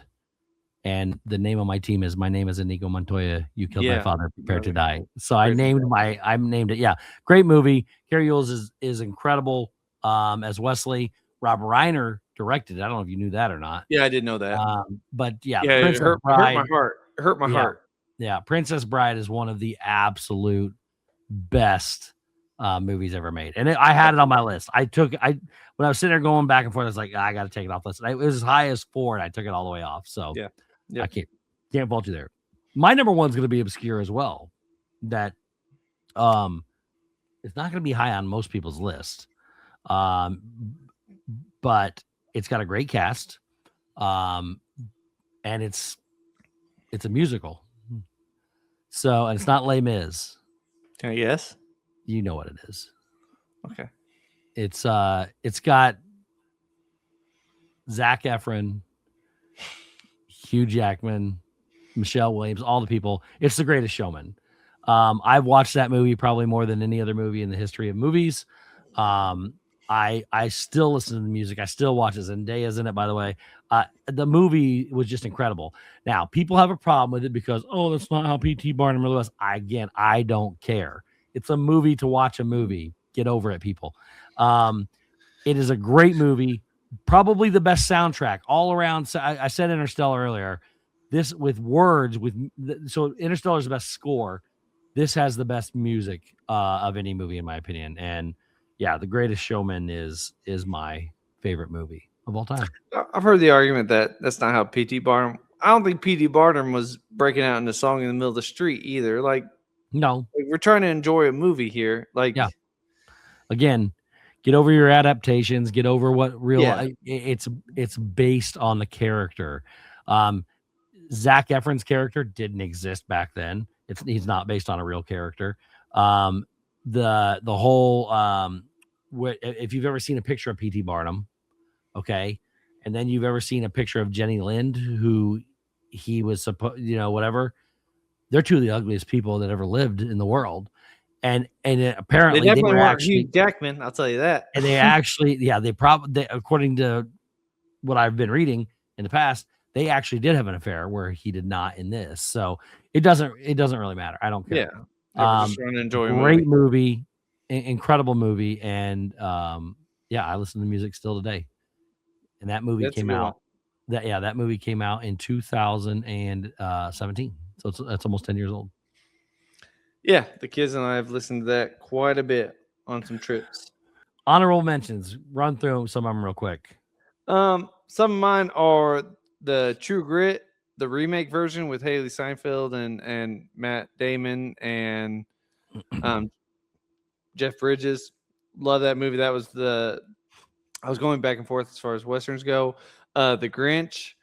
and the name of my team is "My name is Inigo Montoya. You killed my Yeah, father. Prepare to brother. die." So Crazy. I named it. Yeah, great movie. Carrie Yules is incredible as Wesley. Rob Reiner directed it. I don't know if you knew that or not. Yeah, I did know that. But yeah, Yeah, it Princess hurt my Bride. heart. It hurt my Yeah, heart. yeah, Princess Bride is one of the absolute best movies ever made, and I had it on my list. When I was sitting there going back and forth, I was like, I got to take it off the list. It was as high as 4, and I took it all the way off. So Yeah. I Yep. can't fault you there. My number one's going to be obscure as well. That um, it's not going to be high on most people's list, um, but it's got a great cast, um, and it's a musical. So, and it's not Les Mis. Can I guess? You know what it is. Okay. It's got Zac Efron, Hugh Jackman, Michelle Williams, all the people. It's The Greatest Showman. I've watched that movie probably more than any other movie in the history of movies. Um, I still listen to the music. I still watch it. Zendaya's in it, by the way. The movie was just incredible. Now, people have a problem with it because, oh, that's not how P.T. Barnum really was. I don't care. It's a movie to watch a movie. Get over it, people. Um, it is a great movie, probably the best soundtrack all around. So I said Interstellar earlier. This with words so Interstellar is the best score. This has the best music of any movie in my opinion. And yeah, The Greatest Showman is my favorite movie of all time. I've heard the argument that that's not how P.T. Barnum. I don't think P.T. Barnum was breaking out into song in the middle of the street either. No, Like, we're trying to enjoy a movie here. Like, yeah. Again, get over your adaptations. Get over what real. yeah, It's based on the character. Zac Efron's character didn't exist back then. He's not based on a real character. Um, the whole if you've ever seen a picture of P.T. Barnum, okay, and then you've ever seen a picture of Jenny Lind, who he was supposed, whatever. They're two of the ugliest people that ever lived in the world, and they apparently they definitely were weren't Hugh actually, Jackman. I'll tell you that. and they actually, yeah, they probably, according to what I've been reading in the past, they actually did have an affair where he did not in this. So it doesn't really matter. I don't Yeah, care. they were just trying to enjoy a Great movie. movie, incredible movie, and yeah, I listen to the music still today. And that movie That's a came good one. out. That movie came out in 2017. So it's almost 10 years old. Yeah, the kids and I have listened to that quite a bit on some trips. Honorable mentions. Run through some of them real quick. Some of mine are the True Grit, the remake version with Haley Steinfeld and Matt Damon and Jeff Bridges. Love that movie. That was I was going back and forth as far as westerns go. The Grinch,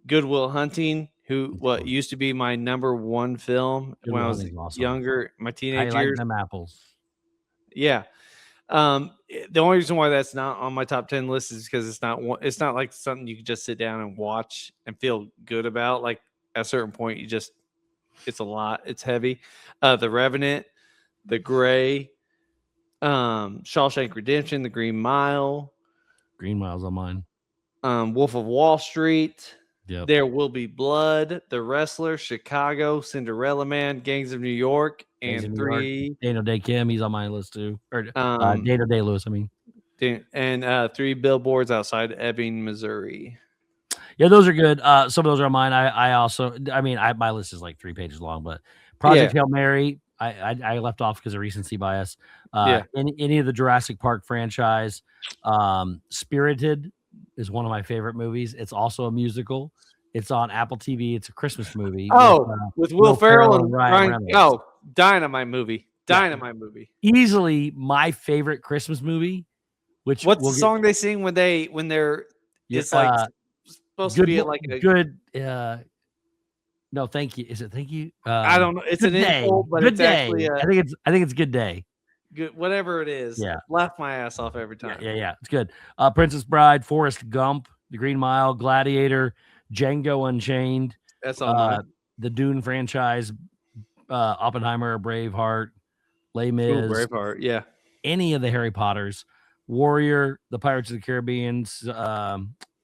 Good Will Hunting, what used to be my number one film Good when Will I was Hunting's awesome. younger, my I teenage like years. them apples. Yeah. The only reason why that's not on my top 10 list is because it's not like something you can just sit down and watch and feel good about. Like at a certain point, it's a lot. It's heavy. The Revenant, The Gray, Shawshank Redemption, The Green Mile, Green Mile's on mine. Wolf of Wall Street. Yep. There Will Be Blood, The Wrestler, Chicago, Cinderella Man, Gangs of New York, Gangs and of New York. Daniel Day Kim, he's on my list too. Or Daniel Day Lewis, I mean. And 3 Billboards Outside Ebbing, Missouri. Yeah, those are good. Some of those are mine. My list is like 3 pages long, but Project Hail Mary, I left off because of recency bias. Any of the Jurassic Park franchise. Spirited is one of my favorite movies. It's also a musical. It's on Apple TV. It's a Christmas movie. With Will Ferrell and Ryan Reynolds. Oh, dynamite movie. Movie. Easily my favorite Christmas movie. What's the song they sing when they're it's like supposed to be like a good no, thank you. Is it thank you? I don't know. It's an info, but good it's day. actually I think it's good day. Good, whatever it is. Yeah. Laugh my ass off every time. Yeah. It's good. Princess Bride, Forrest Gump, The Green Mile, Gladiator, Django Unchained. That's all the Dune franchise, Oppenheimer, Braveheart, Les Mis. Braveheart, yeah. Any of the Harry Potters, Warrior, The Pirates of the Caribbean,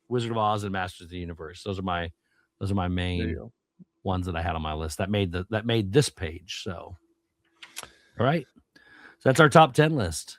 Wizard of Oz, and Masters of the Universe. Those are my main ones that I had on my list that made this page. So, all right. So that's our top 10 list.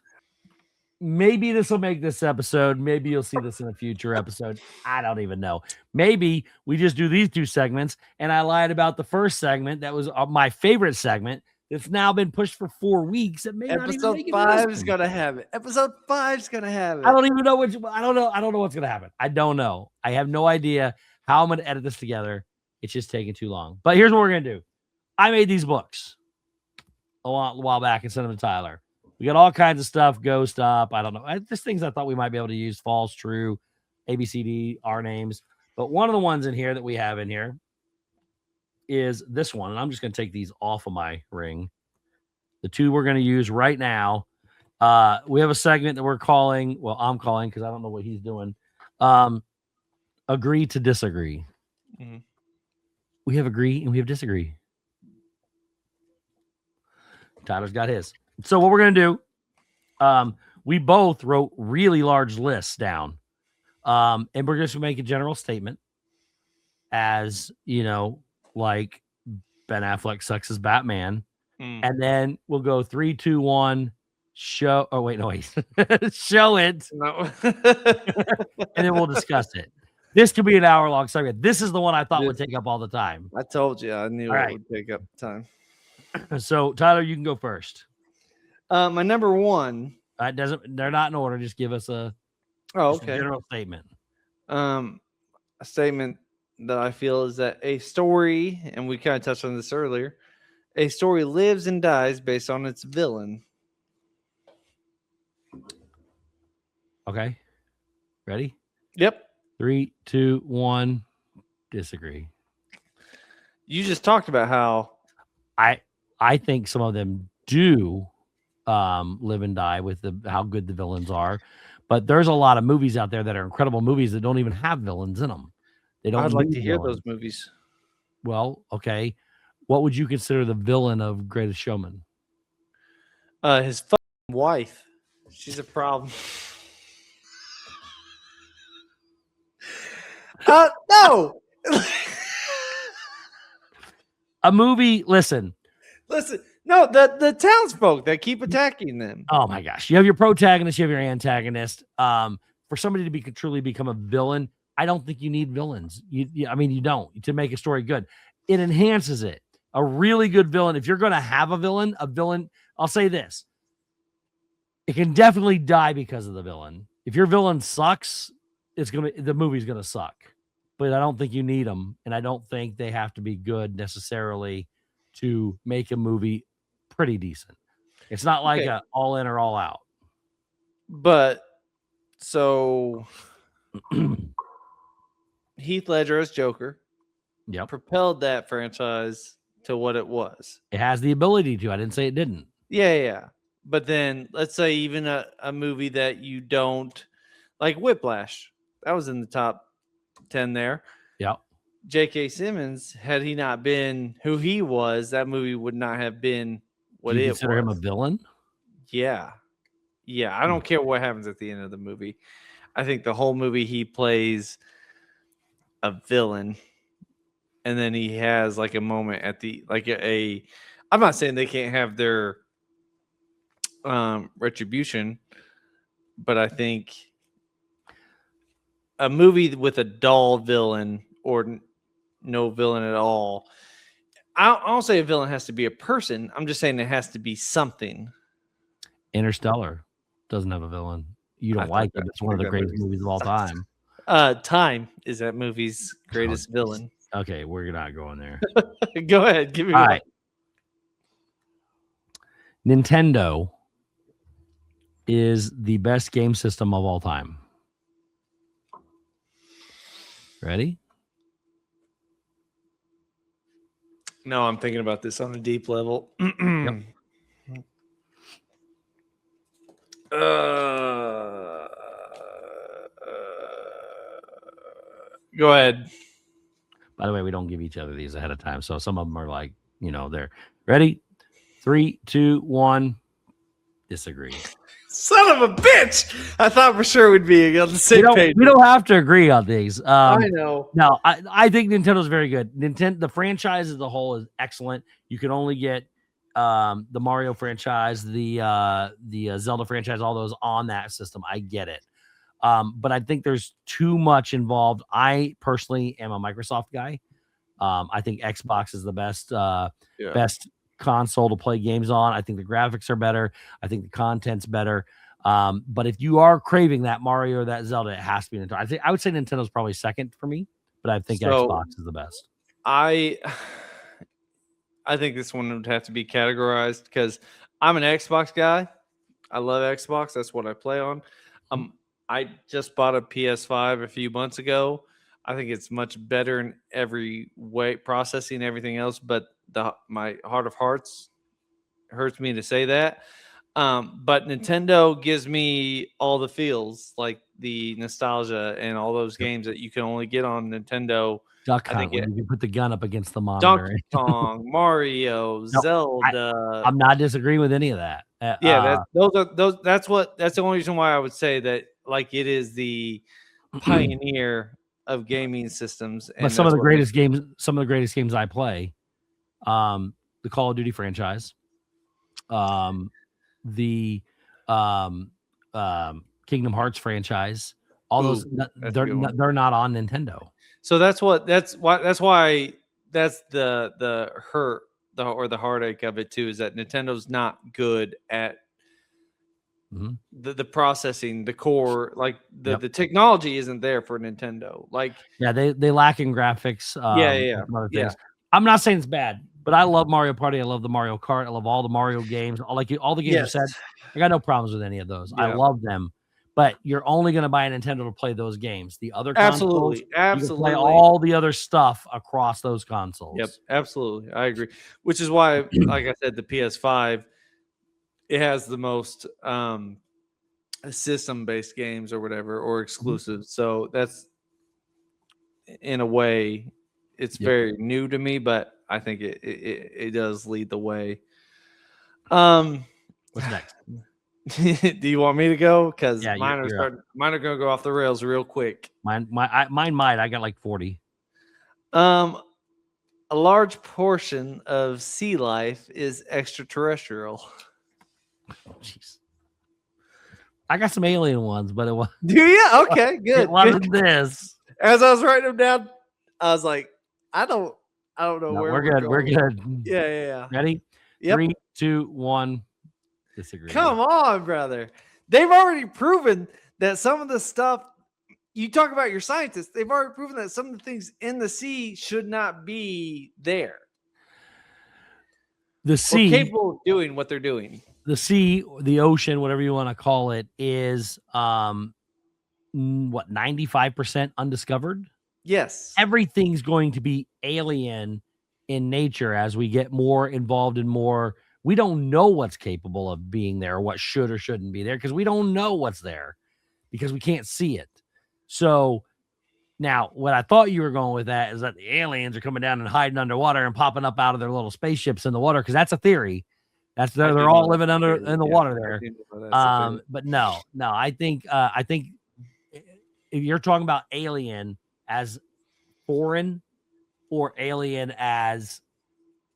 Maybe this will make this episode. Maybe you'll see this in a future episode. I don't even know. Maybe we just do these 2 segments, and I lied about the first segment. That was my favorite segment. It's now been pushed for 4 weeks. It may Episode 5 is gonna have it. Episode 5 is gonna have it. I don't even know I don't know what's gonna happen. I don't know. I have no idea how I'm gonna edit this together. It's just taking too long. But here's what we're gonna do. I made these books a while back and sent them to Tyler. We got all kinds of stuff. Go, stop. I don't know. Just things I thought we might be able to use. False, true, ABCD, our names. But one of the ones in here that we have in here is this one. And I'm just going to take these off of my ring. The 2 we're going to use right now. We have a segment that we're calling. Well, I'm calling because I don't know what he's doing. Agree to disagree. Mm-hmm. We have agree and we have disagree. Tyler's got his. So what we're going to do, we both wrote really large lists down. And we're just going to make a general statement as, like Ben Affleck sucks as Batman. And then we'll go 3, 2, 1, show. Oh, wait, no, wait. Show it. No. And then we'll discuss it. This could be an hour-long segment. This is the one I thought would take up all the time. I told you. I knew it would take up time. So, Tyler, you can go first. My number 1. They're not in order. Just give us a general statement. A statement that I feel is that a story, and we kind of touched on this earlier, a story lives and dies based on its villain. Okay. Ready? Yep. 3, 2, 1. Disagree. You just talked about how I think some of them do live and die with how good the villains are, but there's a lot of movies out there that are incredible movies that don't even have villains in them. They don't. I'd like to hear those movies. Well, okay. What would you consider the villain of Greatest Showman? His wife. She's a problem. No. A movie. Listen. No, the townsfolk that keep attacking them. Oh my gosh. You have your protagonist, you have your antagonist. For somebody to truly become a villain, I don't think you need villains. You don't to make a story good. It enhances it. A really good villain. If you're going to have a villain, I'll say this. It can definitely die because of the villain. If your villain sucks, the movie's gonna suck. But I don't think you need them, and I don't think they have to be good necessarily to make a movie pretty decent. It's not like Okay. a all in or all out. But so Heath Ledger as Joker Yep. propelled that franchise to what it was. It has the ability to. I didn't say it didn't. Yeah. But then let's say even a movie that you don't like, Whiplash, that was in the top 10 there. Yep. J.K. Simmons, had he not been who he was, that movie would not have been what Do you it consider him a was. villain? Yeah. I don't care what happens at the end of the movie. I think the whole movie he plays a villain, and then he has like a moment at the I'm not saying they can't have their retribution, but I think a movie with a dull villain or no villain at all. I don't say a villain has to be a person. I'm just saying it has to be something. Interstellar doesn't have a villain. You don't like it. It's one of the greatest movies of all time. Time is that movie's greatest villain. Okay, we're not going there. Go ahead, give me all one. Right. Nintendo is the best game system of all time. Ready? No, I'm thinking about this on a deep level. Yep. Go ahead. By the way, we don't give each other these ahead of time, so some of them are like, they're ready. 3, 2, 1. Disagree. Son of a bitch! I thought for sure we'd be on the same page. We don't have to agree on these. I know. No, I think Nintendo's very good. The franchise as a whole is excellent. You can only get the Mario franchise, the Zelda franchise, all those on that system. I get it. But I think there's too much involved. I personally am a Microsoft guy. I think Xbox is the best console to play games on. I think the graphics are better. I think the content's better. But if you are craving that Mario or that Zelda, it has to be Nintendo. I would say Nintendo's probably second for me, but I think Xbox is the best. I think this one would have to be categorized because I'm an Xbox guy. I love Xbox. That's what I play on. I just bought a PS5 a few months ago. I think it's much better in every way, processing everything else. But my heart of hearts hurts me to say that. But Nintendo gives me all the feels, like the nostalgia and all those games that you can only get on Nintendo. Duck Hunt, when you can put the gun up against the monitor. Donkey Kong, Mario, Zelda. I'm not disagreeing with any of that. That's the only reason why I would say that, like, it is the pioneer of gaming systems. And but some of the greatest games I play, the Call of Duty franchise, the Kingdom Hearts franchise, all those they're not on Nintendo. So that's why that's the hurt or the heartache of it too, is that Nintendo's not good at the processing, the core, like the technology isn't there for Nintendo. Like, they lack in graphics. I'm not saying it's bad, but I love Mario Party. I love the Mario Kart. I love all the Mario games. All the games you said. I got no problems with any of those. I love them. But you're only going to buy a Nintendo to play those games. The other consoles, you can play all the other stuff across those consoles. Yep, absolutely. I agree. Which is why, like I said, the PS5, it has the most system-based games or whatever, or exclusives. So that's, in a way, it's very new to me, but I think it does lead the way. What's next? Do you want me to go? Because mine are going to go off the rails real quick. Mine might. I got like 40. A large portion of sea life is extraterrestrial. Oh, jeez. I got some alien ones, but it was. Do you? Okay, good. It wasn't this. As I was writing them down, I was like, I don't know where we're good. We're good. Yeah. Ready? Yep. 3, 2, 1. disagree. Come on, brother. They've already proven that some of the stuff you talk about your scientists, they've already proven that some of the things in the sea should not be there. The Or sea, capable of doing what they're doing. the sea, the ocean, whatever you want to call it, is what 95% undiscovered. Yes. Everything's going to be alien in nature as we get more involved in more. We don't know what's capable of being there, or what should or shouldn't be there, because we don't know what's there because we can't see it. So now, what I thought you were going with that is that the aliens are coming down and hiding underwater and popping up out of their little spaceships in the water, because that's a theory. That's they're all living under in the water there. But no, I think if you're talking about alien as foreign or alien as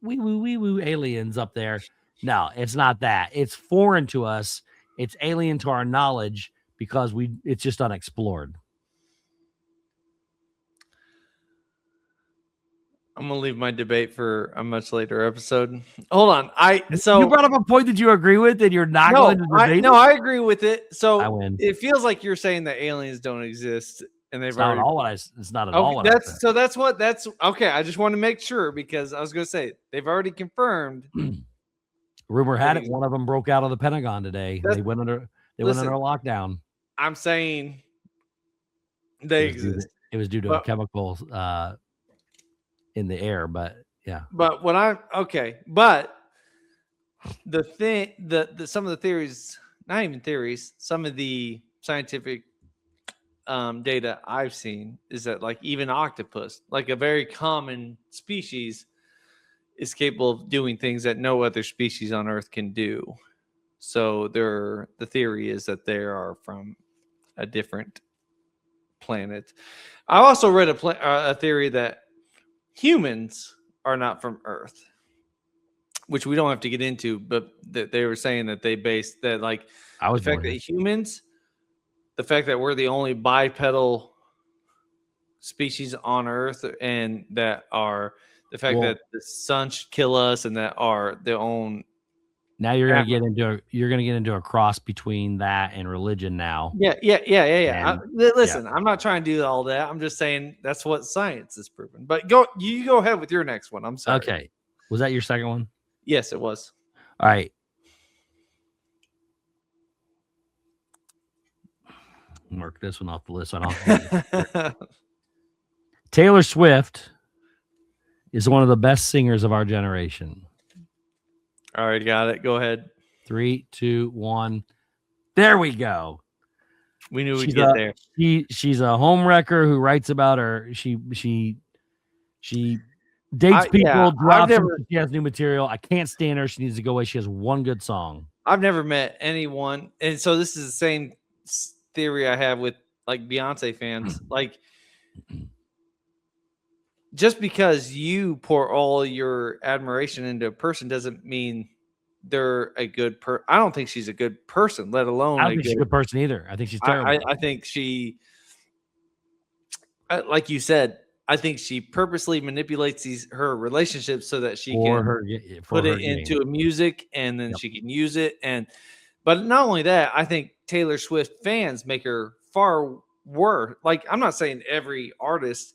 wee aliens up there, no, it's not that. It's foreign to us. It's alien to our knowledge because it's just unexplored. I'm gonna leave my debate for a much later episode. Hold on. You brought up a point that you agree with, and you're not going to debate. I agree with it. So I win. It feels like you're saying that aliens don't exist, and they've already. It's not at all what I said. That's okay. I just want to make sure, because I was going to say they've already confirmed. Rumor had it one of them broke out of the Pentagon today. They went under lockdown. I'm saying they exist. It was due to a chemical in the air, but yeah. But the thing, some of the theories, not even theories, some of the scientific data I've seen is that, like, even octopus, like a very common species, is capable of doing things that no other species on Earth can do. So the theory is that they are from a different planet. I also read a theory that humans are not from Earth, which we don't have to get into, but that they were saying that they based that, like, the fact that humans, the fact that we're the only bipedal species on Earth, and that are the fact that the sun should kill us, and that are their own. Now you're gonna get into a cross between that and religion now. Yeah. Listen, I'm not trying to do all that. I'm just saying that's what science is proven. But you go ahead with your next one. I'm sorry. Okay. Was that your second one? Yes, it was. All right. Mark this one off the list. Taylor Swift is one of the best singers of our generation. All right, got it. Go ahead. 3, 2, 1. There we go. We knew we'd get there. She's a home wrecker who writes about her. She dates people. She has new material. I can't stand her. She needs to go away. She has one good song. I've never met anyone, and so this is the same theory I have with, like, Beyonce fans. Like, just because you pour all your admiration into a person doesn't mean they're a good person. I don't think she's a good person, let alone. I don't think she's a good person either. I think she's terrible. I think she, like you said, I think she purposely manipulates her relationships so that she can put it into a music, and then she can use it. But not only that, I think Taylor Swift fans make her far worse. Like, I'm not saying every artist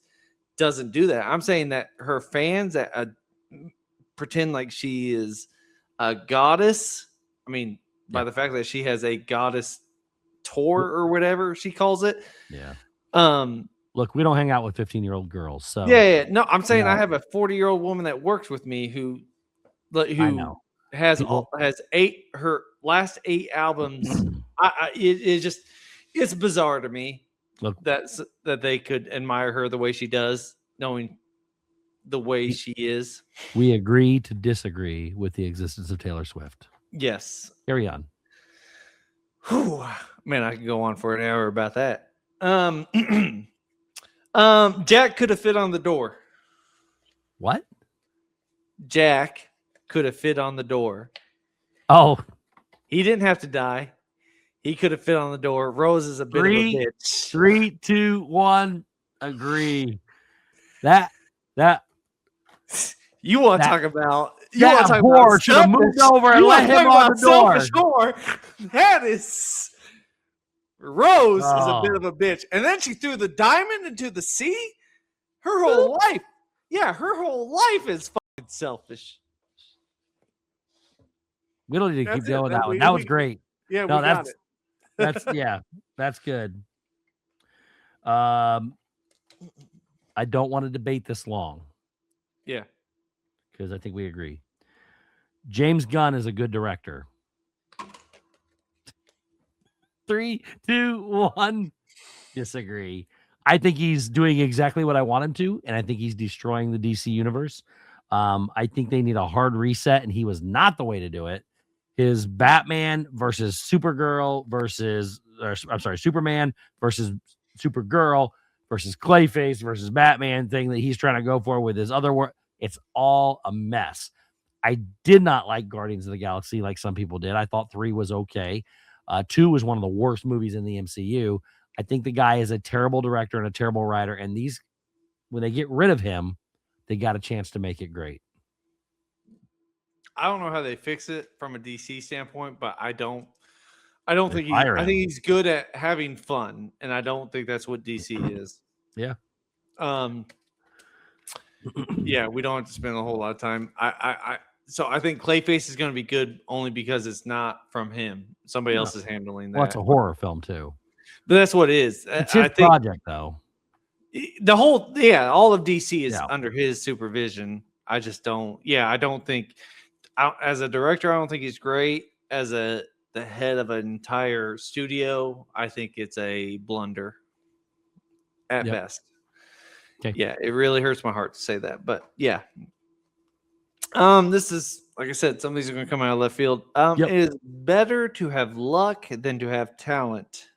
doesn't do that. I'm saying that her fans that pretend like she is a goddess. I mean, by the fact that she has a goddess tour or whatever she calls it. Yeah. Look, we don't hang out with 15-year-old girls. So no, I'm saying I have a 40-year-old woman that works with me who has her last 8 albums. It's bizarre to me. Look, that they could admire her the way she does, knowing the way she is. We agree to disagree with the existence of Taylor Swift. Yes. Carry on. Whew. Man, I could go on for an hour about that. Jack could have fit on the door. What? Jack could have fit on the door. Oh. He didn't have to die. He could have fit on the door. Rose is a bit of a bitch. 3, 2, 1. Agree. That you want to talk about You want to talk whore about should have moved selfish- over and you let wanna him talk on about the door. selfish whore? That is Rose is a bit Oh. of a bitch, and then she threw the diamond into the sea. Her whole life, her whole life is fucking selfish. We don't need to That's keep it. going with that one. We- That we- was great. Yeah, No, we got it. that's that's good. I don't want to debate this long Yeah. because I think we agree. James Gunn is a good director. 3, 2, 1. Disagree. I think he's doing exactly what I want him to, and I think he's destroying the DC universe. I think they need a hard reset, and he was not the way to do it. His Batman versus Supergirl versus, Superman versus Supergirl versus Clayface versus Batman thing that he's trying to go for with his other work. It's all a mess. I did not like Guardians of the Galaxy like some people did. I thought 3 was okay. 2 was one of the worst movies in the MCU. I think the guy is a terrible director and a terrible writer. And these, when they get rid of him, they got a chance to make it great. I don't know how they fix it from a DC standpoint, but I don't think fire I him. think he's good at having fun, and I don't think that's what DC is. Yeah. Yeah, we don't have to spend a whole lot of time. So I think Clayface is going to be good only because it's not from him. Somebody else is handling that. Well, it's a horror film too. But that's what it is. It's his project, though. The whole, all of DC is Yeah. under his supervision. I just don't. Yeah, I don't think. As a director, I don't think he's great. As the head of an entire studio, I think it's a blunder at best. Okay. Yeah, it really hurts my heart to say that, but yeah. This is, like I said, some of these are going to come out of left field. It is better to have luck than to have talent.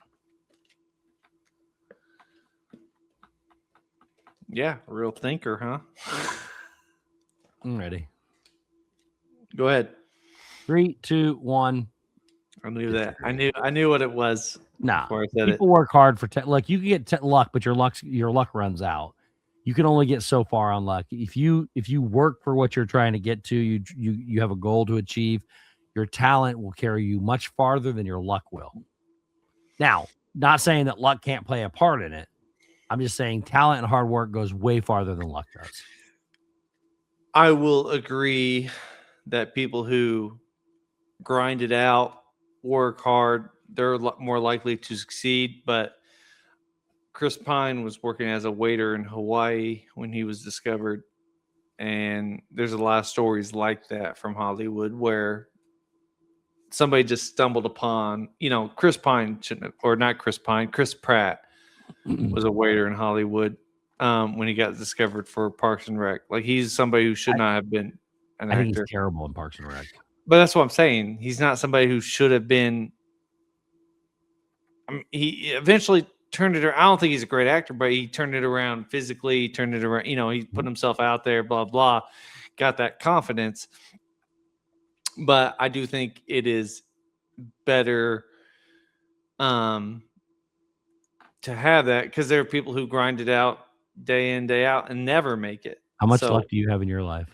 Yeah, real thinker, huh? I'm ready. Go ahead. 3, 2, 1. I knew that. I knew what it was. Nah, before I said people work hard for look. You can get luck, but your luck runs out. You can only get so far on luck. If you work for what you're trying to get to, you have a goal to achieve. Your talent will carry you much farther than your luck will. Now, not saying that luck can't play a part in it. I'm just saying talent and hard work goes way farther than luck does. I will agree that people who grind it out, work hard, they're more likely to succeed. But Chris Pine was working as a waiter in Hawaii when he was discovered. And there's a lot of stories like that from Hollywood where somebody just stumbled upon, Chris Pine shouldn't have, or not Chris Pine, Chris Pratt was a waiter in Hollywood when he got discovered for Parks and Rec. Like, he's somebody who should not have been an actor. I think he's terrible in Parks and Rec. But that's what I'm saying. He's not somebody who should have been. I mean, he eventually turned it around. I don't think he's a great actor, but he turned it around physically. He turned it around. He put himself out there, blah, blah, got that confidence. But I do think it is better to have that, because there are people who grind it out day in, day out and never make it. How much luck do you have in your life?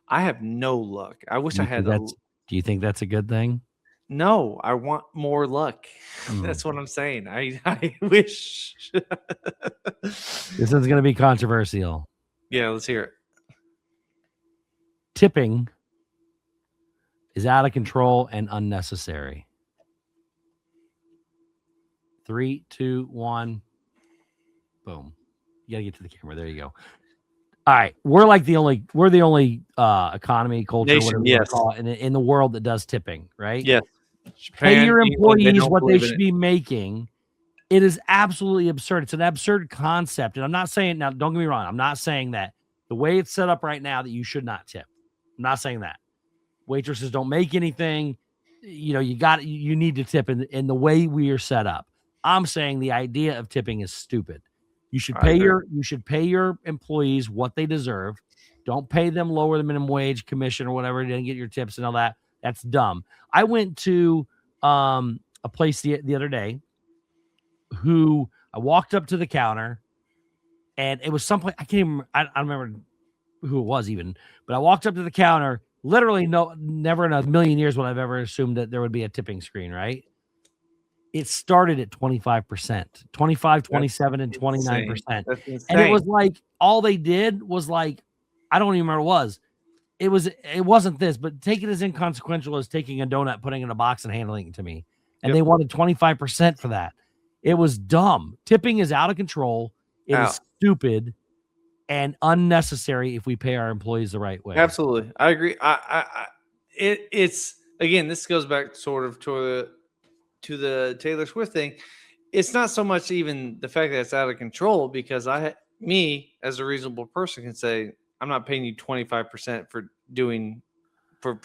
I have no luck. I wish I had. Do you think that's a good thing? No, I want more luck. That's what I'm saying. I wish. This is going to be controversial. Yeah, let's hear it. Tipping is out of control and unnecessary. 3, 2, 1. Boom. You got to get to the camera. There you go. All right. We're the only economy, culture, nation, whatever you want to call it, in the world that does tipping, right? Yes. Pay your employees what they should be making. It is absolutely absurd. It's an absurd concept. And I'm not saying, now, don't get me wrong, I'm not saying that the way it's set up right now that you should not tip. I'm not saying that. Waitresses don't make anything. You need to tip in the way we are set up. I'm saying the idea of tipping is stupid. You should pay your employees what they deserve. Don't pay them lower than minimum wage, commission, or whatever, to get your tips and all that. That's dumb. I went to a place the other day who I walked up to the counter, and it was someplace I can't even, I don't remember who it was even, but I walked up to the counter literally never in a million years would I've ever assumed that there would be a tipping screen, right? It started at 25%, 25, 27, and 29%. That's insane. And it was like, all they did was like, I don't even remember what it was. It wasn't this, but take it as inconsequential as taking a donut, putting it in a box, and handling it to me. And they wanted 25% for that. It was dumb. Tipping is out of control. It is stupid and unnecessary if we pay our employees the right way. Absolutely. I agree. It's again, this goes back sort of to the Taylor Swift thing. It's not so much even the fact that it's out of control, because me as a reasonable person can say, I'm not paying you 25% for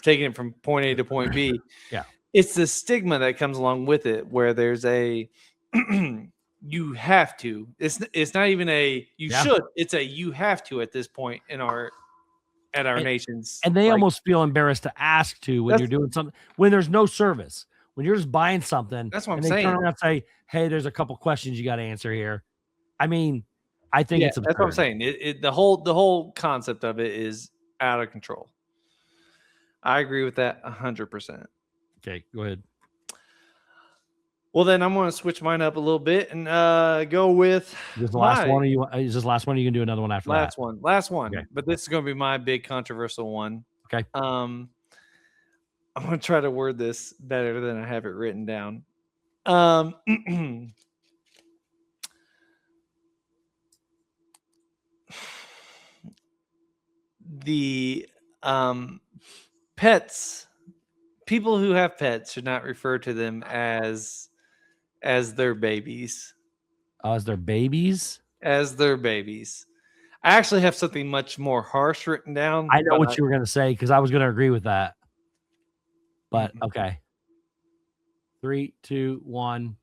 taking it from point A to point B. Yeah. It's the stigma that comes along with it, where there's a you have to. It's not even a you should. It's a you have to at this point in our nation's. And they almost feel embarrassed to ask to when you're doing something, when there's no service, when you're just buying something. That's what I'm saying. saying. Turn around and say, hey, there's a couple questions you got to answer here. I mean, I think it's absurd. That's what I'm saying. The whole concept of it is out of control. I agree with that 100%. Okay, go ahead. Well, then I'm going to switch mine up a little bit and go with the last one. Is this last one? Or you can do another one after last that? Last one. Okay. But this is going to be my big controversial one. Okay. I'm going to try to word this better than I have it written down. The pets, people who have pets should not refer to them as their babies. As their babies? As their babies. I actually have something much more harsh written down. I know what you were going to say, because I was going to agree with that. But okay. 3, 2, 1.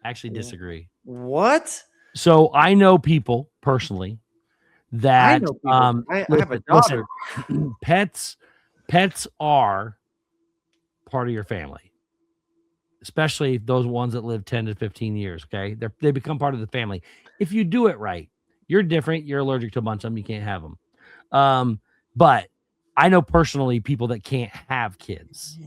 Actually disagree. What? So I know people personally that I have a daughter. Listen, pets are part of your family, especially those ones that live 10 to 15 years. Okay. They become part of the family. If you do it right, you're different. You're allergic to a bunch of them. You can't have them. But I know personally people that can't have kids.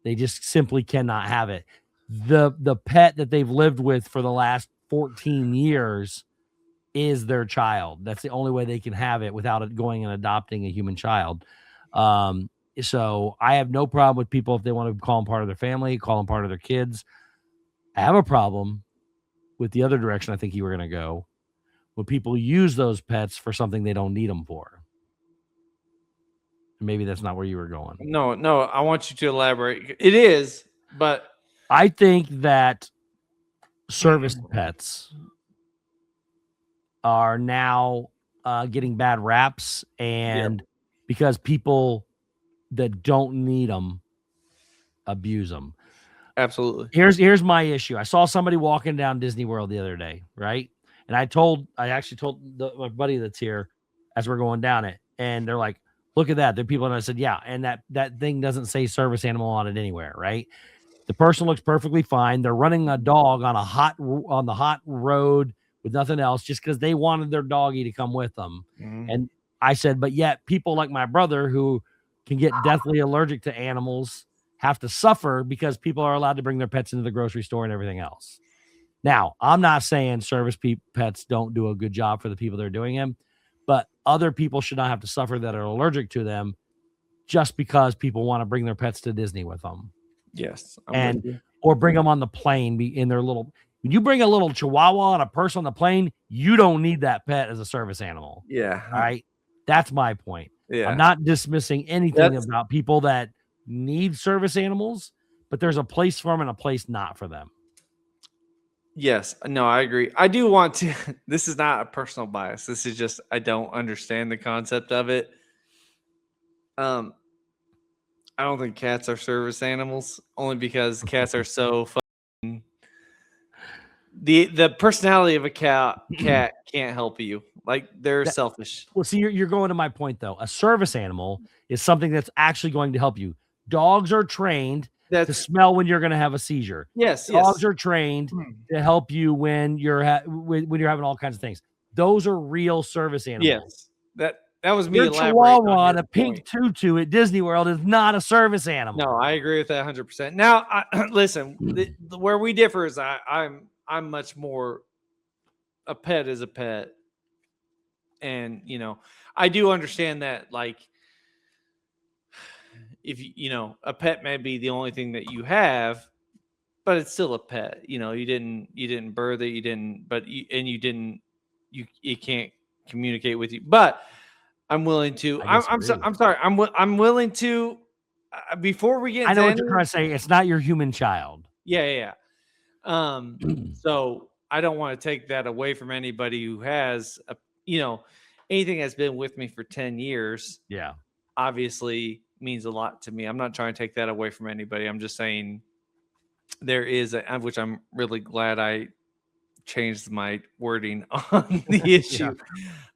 They just simply cannot have it. The pet that they've lived with for the last 14 years is their child. That's the only way they can have it without it going and adopting a human child. So I have no problem with people if they want to call them part of their family, call them part of their kids. I have a problem with the other direction I think you were going to go, when people use those pets for something they don't need them for. Maybe that's not where you were going. No, I want you to elaborate. It is, but I think that service pets are now getting bad raps, and because people that don't need them abuse them. Absolutely. Here's my issue. I saw somebody walking down Disney World the other day, right? And I actually told my buddy that's here as we're going down it, and they're like, look at that. There are people, and I said, yeah, and that thing doesn't say service animal on it anywhere, right? The person looks perfectly fine. They're running a dog on the hot road with nothing else, just because they wanted their doggy to come with them. Mm-hmm. And I said, but yet people like my brother, who can get deathly allergic to animals, have to suffer because people are allowed to bring their pets into the grocery store and everything else. Now, I'm not saying service pets don't do a good job for the people that are doing them, but other people should not have to suffer that are allergic to them just because people want to bring their pets to Disney with them. Yes. Or bring them on the plane in their little. When you bring a little Chihuahua on a person on the plane, you don't need that pet as a service animal. Yeah. All right. That's my point. Yeah. I'm not dismissing anything about people that need service animals, but there's a place for them and a place not for them. Yes. No, I agree. I do want to. This is not a personal bias. This is just, I don't understand the concept of it. I don't think cats are service animals, only because cats are so fucking. The personality of a cat can't help you. Like, they're selfish. Well, see, you're going to my point, though. A service animal is something that's actually going to help you. Dogs are trained to smell when you're going to have a seizure. Yes. Dogs are trained to help you when you're having all kinds of things. Those are real service animals. Yes. that was me Your elaborating chihuahua on on your a pink point. tutu at Disney World is not a service animal. No, I agree with that 100%. Now, listen, where we differ is I'm much more a pet is a pet, and I do understand that, like, if a pet may be the only thing that you have, but it's still a pet. You didn't birth it, you didn't, and you didn't, you can't communicate with you. But I'm willing to. I I'm disagree. I'm sorry. I'm willing to. Before we get I into know what any, you're trying to say. It's not your human child. yeah. So I don't want to take that away from anybody who has anything that's been with me for 10 years. Yeah. Obviously means a lot to me. I'm not trying to take that away from anybody. I'm just saying there is which I'm really glad I changed my wording on the issue.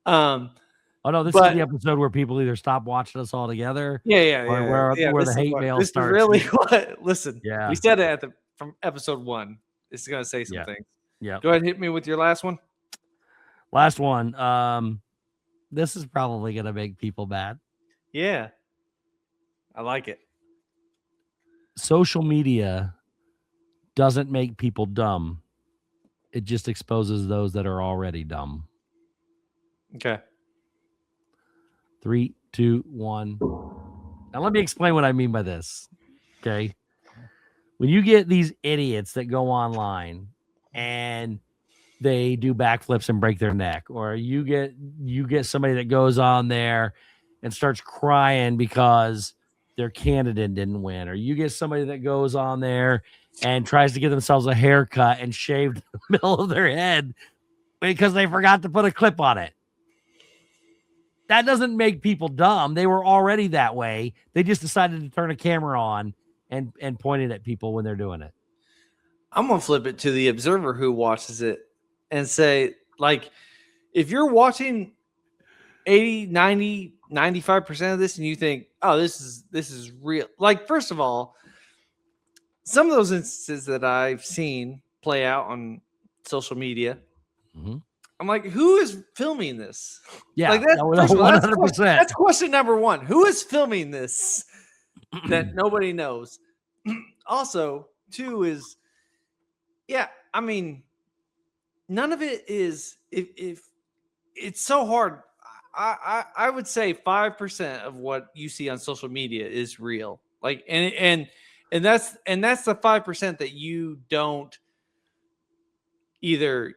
Oh no, this is But the episode where people either stop watching us altogether, yeah. where the This is hate mail this is starts. really what. Listen, Yeah. we said it from episode 1. This is gonna say some things. Yeah. Go ahead and hit me with your last one. Last one. This is probably gonna make people mad. Yeah, I like it. Social media doesn't make people dumb. It just exposes those that are already dumb. Okay. 3, 2, 1. Now let me explain what I mean by this. Okay. When you get these idiots that go online and they do backflips and break their neck, or you get somebody that goes on there and starts crying because their candidate didn't win, or you get somebody that goes on there and tries to give themselves a haircut and shave the middle of their head because they forgot to put a clip on it. That doesn't make people dumb. They were already that way. They just decided to turn a camera on and point it at people when they're doing it. I'm gonna flip it to the observer who watches it and say, like, if you're watching 80, 90, 95% of this and you think, oh, this is real. Like, first of all, some of those instances that I've seen play out on social media, I'm like, who is filming this? Yeah, like that's 100%. That's question number 1. Who is filming this that nobody knows? Also, 2 is, yeah, I mean, none of it is, if it's so hard. I would say 5% of what you see on social media is real. Like, and that's the 5% that you don't either.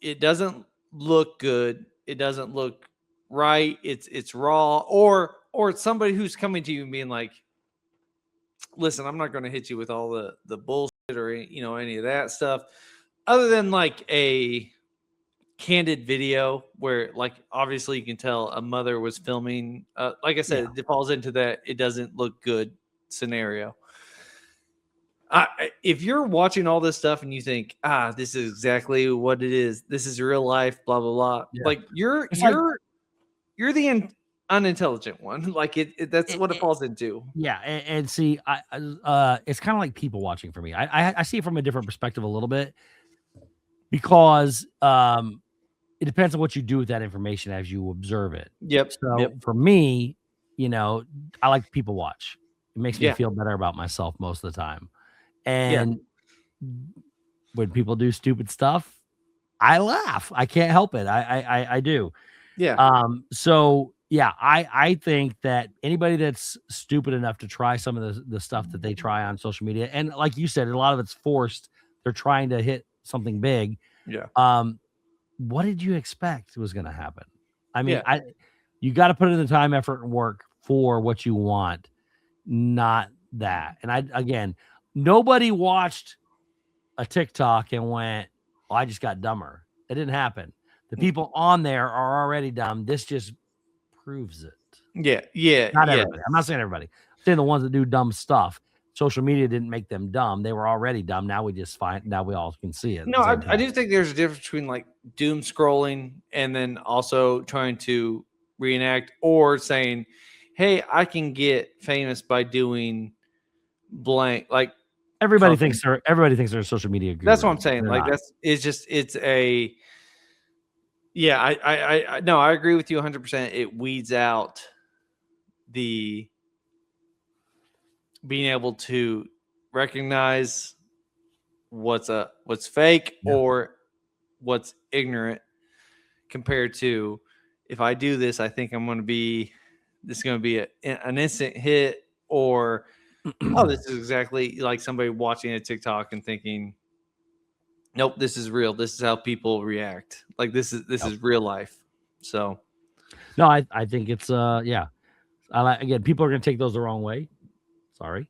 It doesn't look good. It doesn't look right. It's raw, or it's somebody who's coming to you and being like, listen, I'm not going to hit you with all the bullshit or any of that stuff, other than like a candid video where, like, obviously you can tell a mother was filming. Like I said, it falls into that it doesn't look good scenario. If you're watching all this stuff and you think, this is exactly what it is, this is real life, blah blah blah, like you're the unintelligent one. Like that's what it falls into. Yeah, and see, it's kind of like people watching for me. I see it from a different perspective a little bit, because it depends on what you do with that information as you observe it. Yep. So for me, I like people watch. It makes me feel better about myself most of the time. And when people do stupid stuff, I laugh. I can't help it. I do. Yeah. So yeah, I think that anybody that's stupid enough to try some of the stuff that they try on social media, and like you said, a lot of it's forced. They're trying to hit something big. Yeah. What did you expect was going to happen? I mean, you got to put in the time, effort, and work for what you want, not that. And again, nobody watched a TikTok and went, "Oh, I just got dumber." It didn't happen. The people on there are already dumb. This just proves it. Yeah. Not everybody. I'm not saying everybody. I'm saying the ones that do dumb stuff. Social media didn't make them dumb. They were already dumb. Now we all can see it. No, I do think there's a difference between like doom scrolling and then also trying to reenact, or saying, hey, I can get famous by doing blank. Like everybody thinks they're a social media guru. That's what I'm saying. They're like not. it's a Yeah, I no, I agree with you 100%. It weeds out the being able to recognize what's fake Yeah. or what's ignorant compared to if I do this, I think I'm going to be this is going to be an instant hit, or oh, this is exactly like somebody watching a TikTok and thinking, nope, this is real. This is how people react. Like this is real life. So No, I think it's yeah. Again, people are gonna take those the wrong way. Sorry.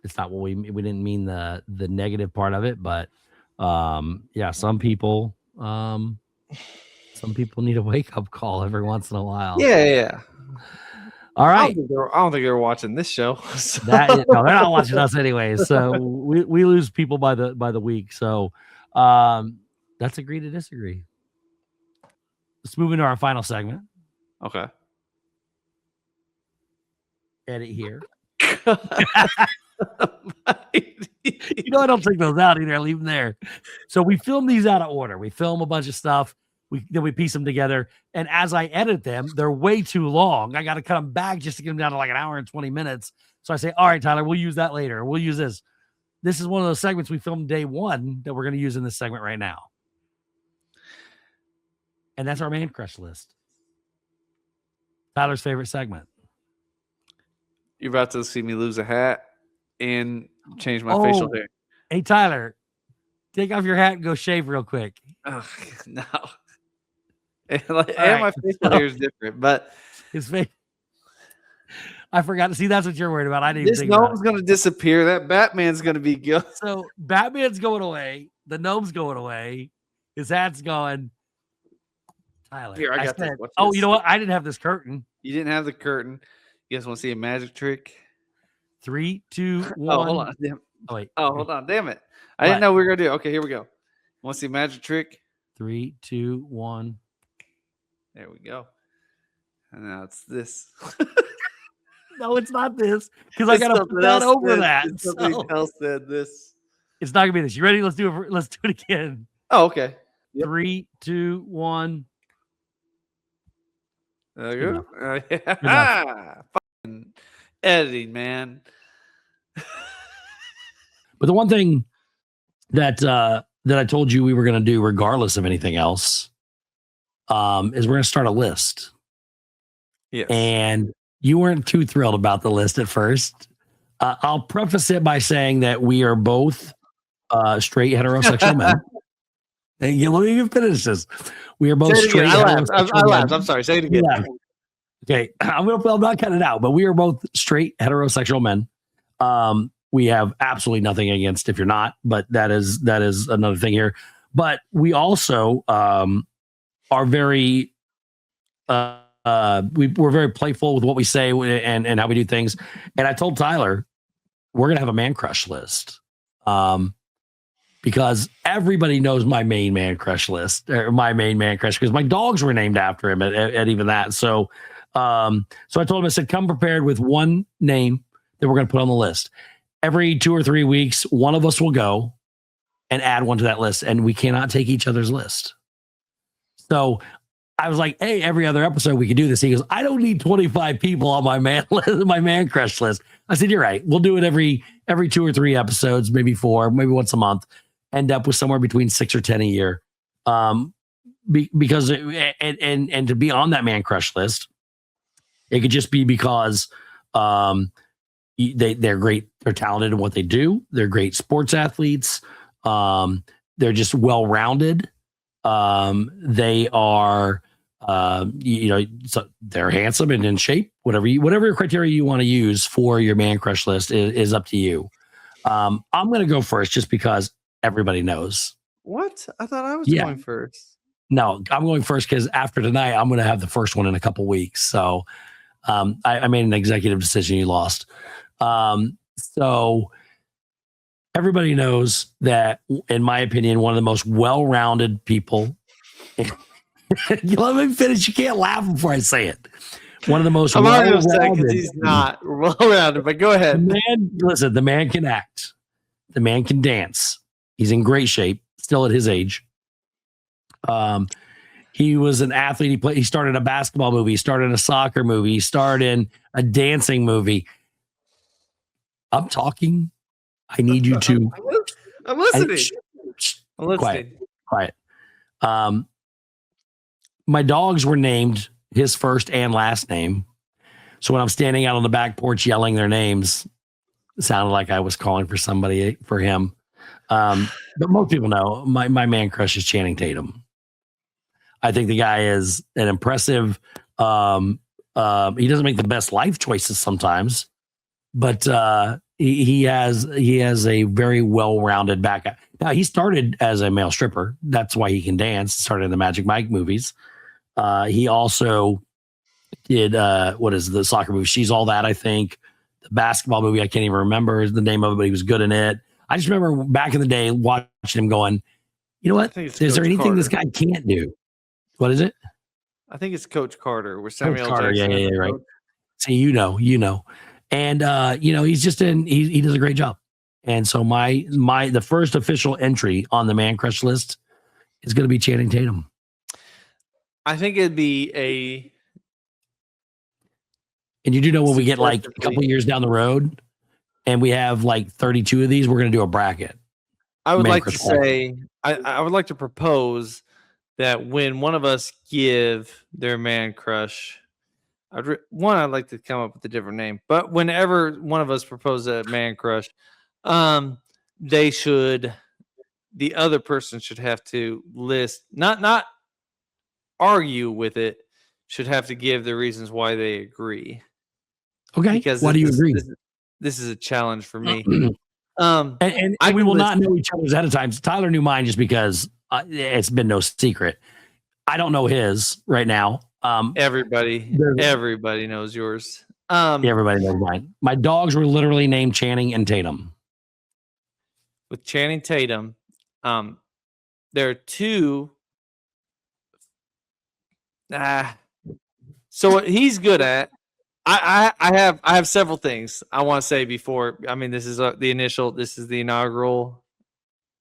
It's not what we didn't mean the negative part of it, but yeah, some people need a wake up call every once in a while. yeah. All right. I don't think they're watching this show. So. No, they're not watching us anyways. So we lose people by the week. So that's agree to disagree. Let's move into our final segment. Okay. Edit here. You know, I don't take those out either. I leave them there. So we film these out of order. We film a bunch of stuff. Then we piece them together. And as I edit them, they're way too long. I got to cut them back just to get them down to like an hour and 20 minutes. So I say, all right, Tyler, we'll use that later. We'll use this. This is one of those segments we filmed day one that we're going to use in this segment right now. And that's our man crush list. Tyler's favorite segment. You're about to see me lose a hat and change my facial hair. Hey, Tyler, take off your hat and go shave real quick. Oh, no. And my facial hair is different, but his face. I forgot to see. That's what you're worried about. I didn't even think this gnome's going to disappear. That Batman's going to be good. So Batman's going away. The gnome's going away. His hat's going. Tyler. Here, I got said, this. Oh, you know what? I didn't have this curtain. You didn't have the curtain. You guys want to see a magic trick? 3, 2, 1. Oh, hold on. Damn. Oh, wait. Oh, hold on. Damn it. I didn't know we were going to do it. Okay, here we go. Want to see a magic trick? 3, 2, 1. There we go. And now it's this. No, it's not this. Because I got to put that over that. Somebody else said this. It's not going to be this. You ready? Let's do it. Let's do it again. Oh, okay. Yep. 3, 2, 1. There you go. Yeah. Fucking editing, man. But the one thing that I told you we were going to do, regardless of anything else, is we're going to start a list. Yes. And you weren't too thrilled about the list at first. I'll preface it by saying that we are both straight heterosexual men. And let me finish this. We are both straight heterosexual I laughed. I'm sorry. Say it again. Okay. I'm not cutting it out, but we are both straight heterosexual men. We have absolutely nothing against if you're not, but that is another thing here. But we also are very we're very playful with what we say and how we do things. And I told Tyler we're gonna have a man crush list. Because everybody knows my main man crush list, or my main man crush, because my dogs were named after him at even that. So I told him, I said, come prepared with one name that we're going to put on the list. Every 2 or 3 weeks, one of us will go and add one to that list, and we cannot take each other's list. So I was like, hey, every other episode we could do this. He goes, I don't need 25 people on my man list, my man crush list. I said, you're right. We'll do it every 2 or 3 episodes, maybe 4, maybe once a month. End up with somewhere between 6 or 10 a year. Because and to be on that man crush list, it could just be because they're great, they're talented in what they do, they're great sports athletes, they're just well-rounded, they are so they're handsome and in shape. Whatever criteria you want to use for your man crush list is up to you. I'm gonna go first just because everybody knows. What? I thought I was going first. No, I'm going first because after tonight, I'm going to have the first one in a couple weeks. So I made an executive decision. You lost. So everybody knows that, in my opinion, one of the most well-rounded people. Let me finish. You can't laugh before I say it. One of the most well-rounded. He's not well-rounded, but go ahead. The man can act. The man can dance. He's in great shape, still at his age. He was an athlete. He started a basketball movie. He started a soccer movie. He starred in a dancing movie. I'm talking. I need you to. I'm listening. I'm listening. Quiet. My dogs were named his first and last name. So when I'm standing out on the back porch yelling their names, it sounded like I was calling for somebody for him. But most people know my man crush is Channing Tatum. I think the guy is an impressive. He doesn't make the best life choices sometimes, but he has a very well-rounded back. Now he started as a male stripper. That's why he can dance. Started in the Magic Mike movies. He also did what is the soccer movie? She's All That, I think. The basketball movie, I can't even remember the name of it, but he was good in it. I just remember back in the day watching him going, you know what? Is there anything Carter. This guy can't do? What is it? I think it's Coach Carter. We're Samuel Coach Carter, Jackson. yeah, right. See, you know. And he's just he does a great job. And so the first official entry on the man crush list is going to be Channing Tatum. I think it'd be and you do know when we get like a couple of years down the road and we have like 32 of these, we're going to do a bracket. I would like to say, I would like to propose that when one of us give their man crush, I'd like to come up with a different name, but whenever one of us proposes a man crush, the other person should have to list, not argue with it, should have to give the reasons why they agree. Okay. Because why do you agree? This is a challenge for me. And we will not know each other's ahead of time. Tyler knew mine just because it's been no secret. I don't know his right now. Everybody knows yours. Everybody knows mine. My dogs were literally named Channing and Tatum. With Channing Tatum, there are two. So what he's good at, I have several things I want to say before. I mean, this is the inaugural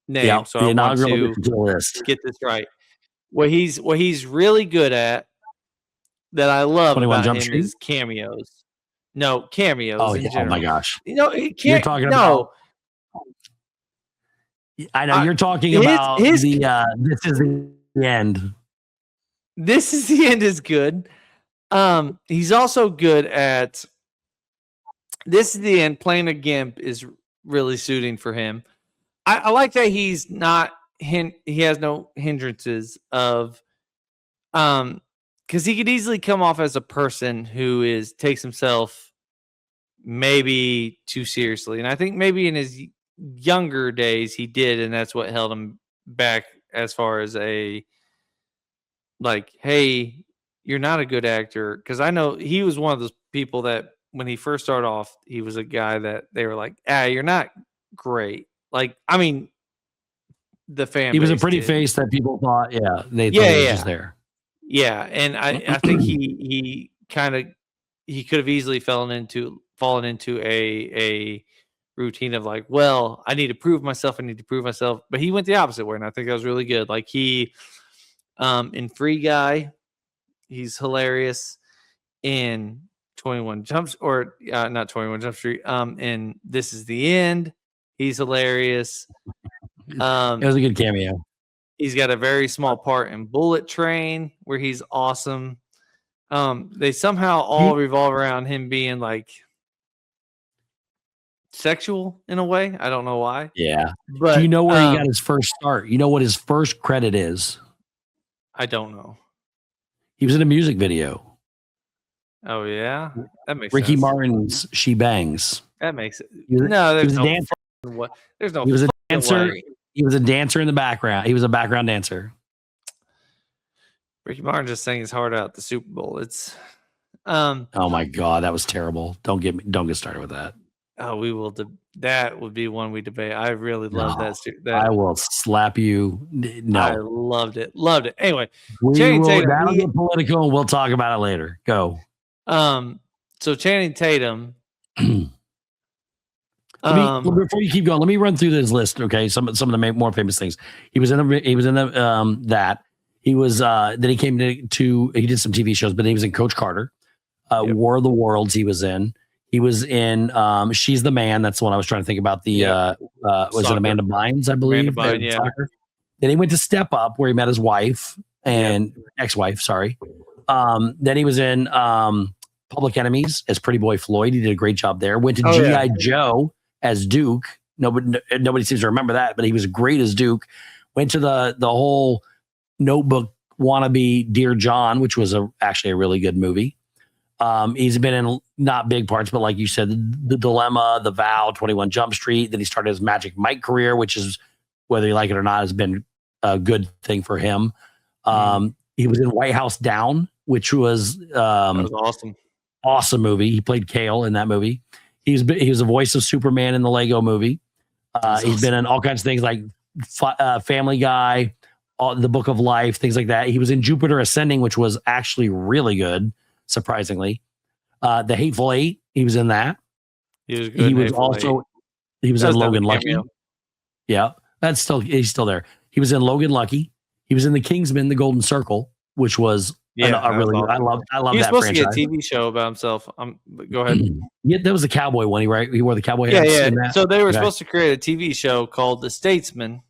name. Yep, so I want to get this right. What he's really good at that I love about him is cameos. No, cameos. Oh, in yeah. general. Oh my gosh. You're talking about. I know you're talking about this is the end. This is the end is good. He's also good at this is the end. Playing a gimp is really suiting for him. I like that he's not he has no hindrances of because he could easily come off as a person who takes himself maybe too seriously, and I think maybe in his younger days he did, and that's what held him back as far as hey, you're not a good actor. Because I know he was one of those people that when he first started off, he was a guy that they were like, you're not great. Like, I mean, the fan. He was a pretty face that people thought, they thought he was just there. Yeah, and I think he could have easily fallen into a routine of like, well, I need to prove myself. But he went the opposite way, and I think that was really good. Like he, in Free Guy, he's hilarious. In 21 Jumps or not 21 Jump Street. And This Is the End, he's hilarious. It was a good cameo. He's got a very small part in Bullet Train where he's awesome. They somehow all revolve around him being like sexual in a way. I don't know why. Yeah. But do you know where he got his first start? You know what his first credit is? I don't know. He was in a music video. Oh yeah, that makes Ricky sense. Martin's "She Bangs." That makes it. No, there's no. There's no. He was a dancer. He was a dancer in the background. He was a background dancer. Ricky Martin just sang his heart out at the Super Bowl. It's. Oh my God, that was terrible. Don't get started with that. Oh, we will. That would be one we debate. I really love that. I will slap you. No, I loved it. Loved it. Anyway, that'll get political. We'll talk about it later. Go. So Channing Tatum. Before you keep going, let me run through this list. Okay, some of the more famous things. He was in that. He was then he came to he did some TV shows, but he was in Coach Carter, Yep. War of the Worlds. He was in. He was in She's the Man. That's the one I was trying to think about. The was Soccer. it Amanda Bynes, I believe. Bynes, yeah. Soccer. Then he went to Step Up, where he met his wife and ex-wife. Sorry. Then he was in Public Enemies as Pretty Boy Floyd. He did a great job there. Went to G.I. Joe as Duke. Nobody seems to remember that, but he was great as Duke. Went to the whole Notebook wannabe Dear John, which was actually a really good movie. He's been in not big parts, but like you said, The Dilemma, The Vow, 21 Jump Street. Then he started his Magic Mike career, which is, whether you like it or not, has been a good thing for him. He was in White House Down, which was, that was awesome. Awesome movie. He played Kale in that movie. He was a voice of Superman in the Lego movie. He's been in all kinds of things like Family Guy, The Book of Life, things like that. He was in Jupiter Ascending, which was actually really good, surprisingly. The Hateful Eight, he was in that. He was good. He was in Logan Lucky. Yeah, he's still there. He was in Logan Lucky. He was in The Kingsman, The Golden Circle, which was I love He's that supposed franchise. to get a TV show about himself. Go ahead. Yeah, that was the cowboy one, right? He wore the cowboy hat. Yeah. So they were supposed to create a TV show called The Statesman.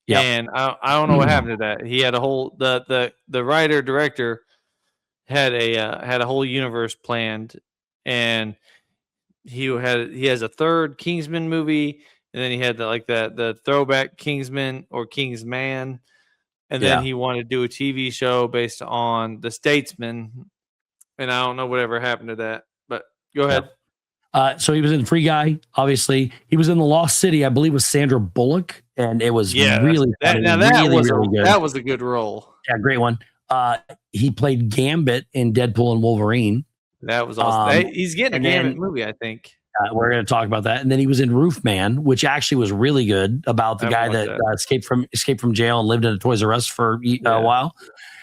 Yeah. And I don't know what happened to that. He had a whole the writer director had a whole universe planned, and he has a third Kingsman movie, and then he had the throwback Kingsman or Kingsman. And then he wanted to do a TV show based on The Statesman. And I don't know whatever happened to that. But go ahead. So he was in Free Guy, obviously. He was in The Lost City, I believe, with Sandra Bullock. And it was really funny. That was a good role. Yeah, great one. He played Gambit in Deadpool and Wolverine. That was awesome. He's getting a Gambit movie, I think. We're going to talk about that. And then he was in Roof Man, which actually was really good, about the guy that escaped from jail and lived in a Toys R Us for a while.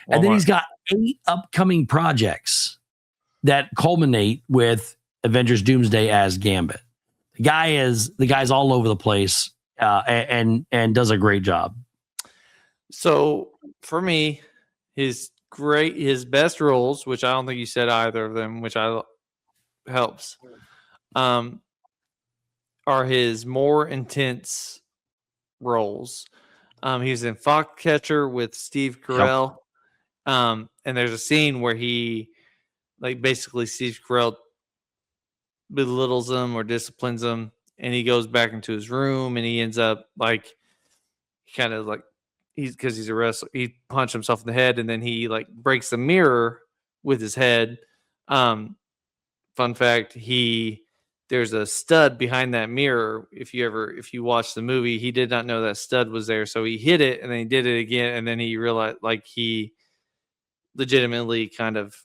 And then he's got 8 upcoming projects that culminate with Avengers Doomsday as Gambit. The guy's all over the place and does a great job. So for me, his best roles, which I don't think you said either of them, which helps. Are his more intense roles. He was in Foxcatcher with Steve Carell. And there's a scene where he, basically Steve Carell belittles him or disciplines him, and he goes back into his room, and he ends up because he's a wrestler, he punched himself in the head, and then he breaks the mirror with his head. Fun fact, there's a stud behind that mirror. If you watch the movie, he did not know that stud was there. So he hit it, and then he did it again. And then he realized he legitimately kind of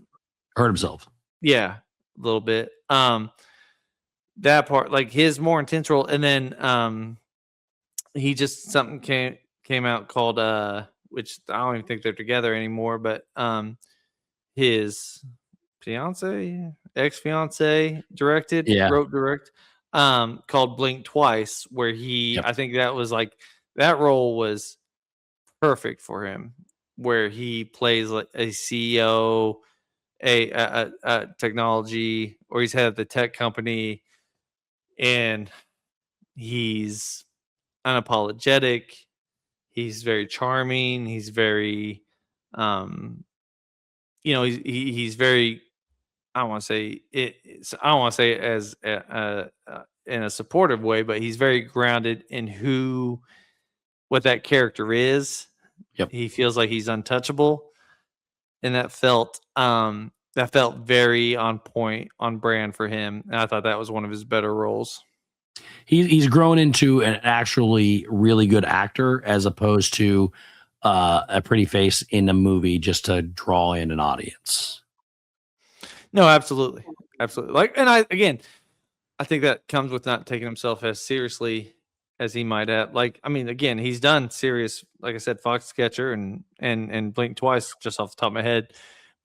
hurt himself. Yeah, a little bit. That part, his more intense role. And then he just, something came out called, which I don't even think they're together anymore, but his ex-fiance wrote direct, called Blink Twice, where I think that was that role was perfect for him, where he plays a CEO, a technology, or he's head of the tech company, and he's unapologetic. He's very charming. He's very, he's very, I don't want to say it. I don't want to say it as in a supportive way, but he's very grounded in what that character is. Yep. He feels like he's untouchable, and that felt very on point, on brand for him. And I thought that was one of his better roles. He's grown into an actually really good actor, as opposed to a pretty face in a movie just to draw in an audience. No, absolutely. And I think that comes with not taking himself as seriously as he might have. Again, he's done serious, like I said, Foxcatcher and Blink Twice, just off the top of my head,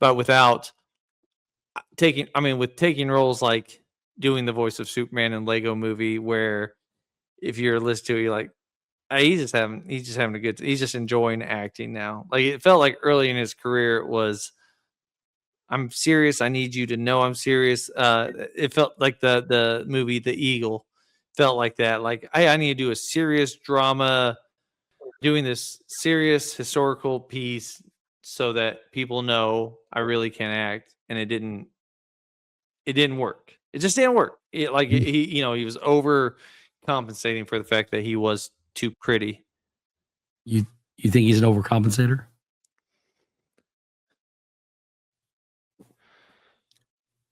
but without taking roles like doing the voice of Superman in Lego Movie, where if you're listening to it, you're like, He's just having a good. He's just enjoying acting now. Like it felt like early in his career it was, I'm serious. I need you to know I'm serious. It felt like the movie The Eagle felt like that. Like I need to do a serious drama, doing this serious historical piece so that people know I really can act, and it didn't. It didn't work. It just didn't work. He was overcompensating for the fact that he was too pretty. You think he's an overcompensator?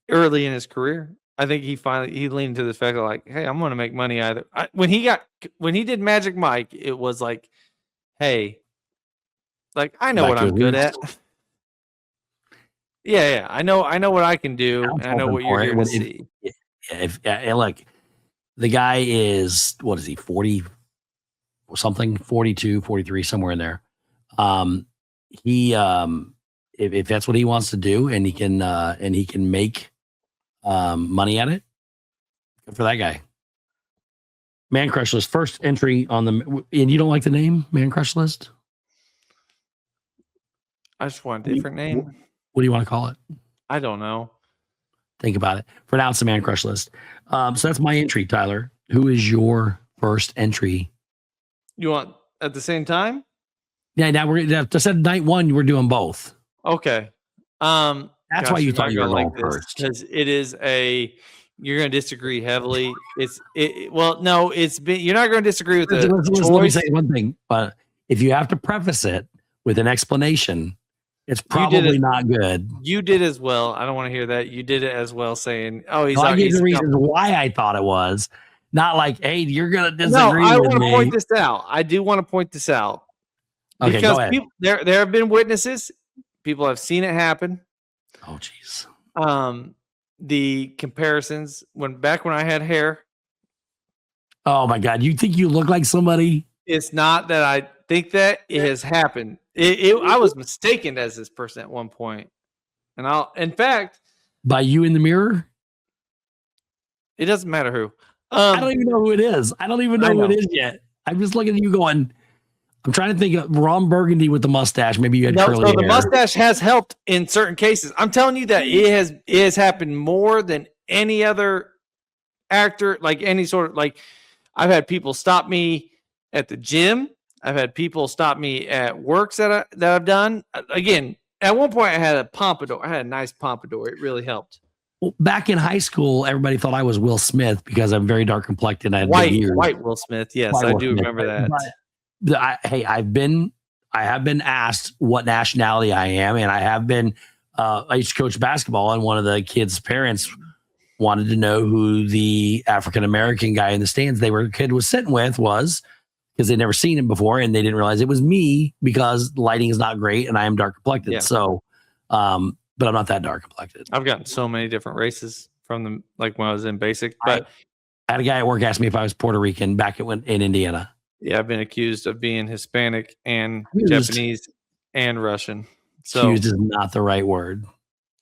Early in his career, I think he leaned to the fact of like, hey, I'm going to make money either. When he did Magic Mike, it was like, hey, like I know Back what to I'm his good roots. at. Yeah, I know what I can do, I'm and I know hoping what you're for it. here to see. Look, the guy is, what is he, 40 or something, 42, 43, somewhere in there. He if that's what he wants to do, and he can make money at it, good for that guy. Man Crush List, first entry on the, and you don't like the name Man Crush List? I just want a different name. What do you want to call it? I don't know. Think about it. For now, it's the Man Crush List. So that's my entry, Tyler. Who is your first entry? You want at the same time? Yeah, now I said night one, we're doing both. Okay. That's why you thought you were going first. Because it is you're going to disagree heavily. Well, no, you're not going to disagree with the choice. Let me say one thing. But if you have to preface it with an explanation, it's probably not good. You did as well. I don't want to hear that. You did it as well, saying, "Oh, I gave the reasons why I thought it was, not like, hey, you're going to disagree." No, I want to point this out. I do want to point this out. Okay, because go ahead. There have been witnesses. People have seen it happen. Oh, jeez. The comparisons back when I had hair. Oh my God! You think you look like somebody? It's not that I think that it has happened. I was mistaken as this person at one point, and in fact, by you in the mirror. It doesn't matter who. I don't even know who it is. I don't even know who it is yet. I'm just looking at you going, I'm trying to think of Ron Burgundy with the mustache. Maybe you had curly hair. The mustache has helped in certain cases. I'm telling you that it has happened more than any other actor, like any sort of, like, I've had people stop me at the gym. I've had people stop me at works that I've done. Again, at one point I had a pompadour. I had a nice pompadour. It really helped. Well, back in high school, everybody thought I was Will Smith because I'm very dark complected. I had white Will Smith. Yes, I do remember that. But I have been asked what nationality I am, and I have been. I used to coach basketball, and one of the kids' parents wanted to know who the African American guy in the stands kid was sitting with was, because they'd never seen him before, and they didn't realize it was me because lighting is not great, and I am dark complected. Yeah. So, but I'm not that dark complected. I've gotten so many different races from them, like when I was in basic. But I had a guy at work ask me if I was Puerto Rican back in Indiana. Yeah, I've been accused of being Hispanic and Japanese and Russian. So accused is not the right word.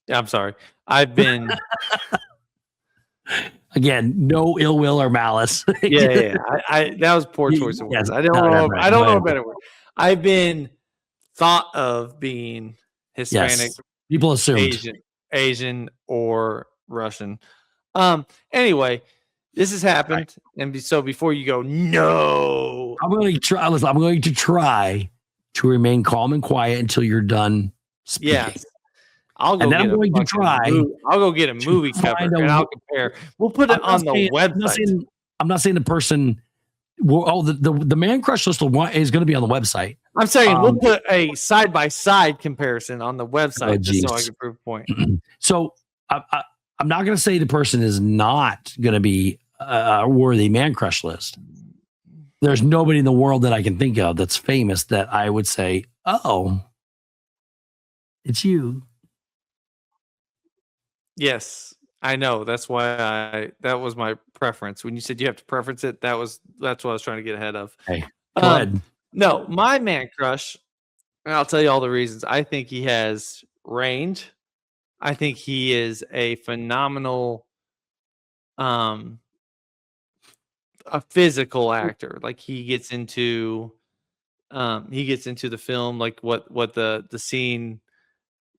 I'm sorry. I've been again, no ill will or malice. yeah. That was poor choice of words. Yes, I don't know. Right. I don't know a better word. I've been thought of being Hispanic. Yes. People assumed Asian or Russian. Anyway, this has happened, and so before you go, no, I'm going to try to remain calm and quiet until you're done speaking. Yes, I'll go. And then I'm going to try. I'll go get a movie cover and I'll compare. We'll put it on the website. I'm not saying the person. Oh, the Man Crush List is going to be on the website. I'm saying we'll put a side by side comparison on the website just so I can prove a point. So I'm not going to say the person is not going to be a worthy Man Crush List. There's nobody in the world that I can think of that's famous that I would say, oh, it's you. Yes, I know. That's why that was my preference. When you said you have to preference it, that's what I was trying to get ahead of. Hey, go ahead. No, my man crush, and I'll tell you all the reasons. I think he has range. I think he is a phenomenal a physical actor. Like he gets into the film, like what the scene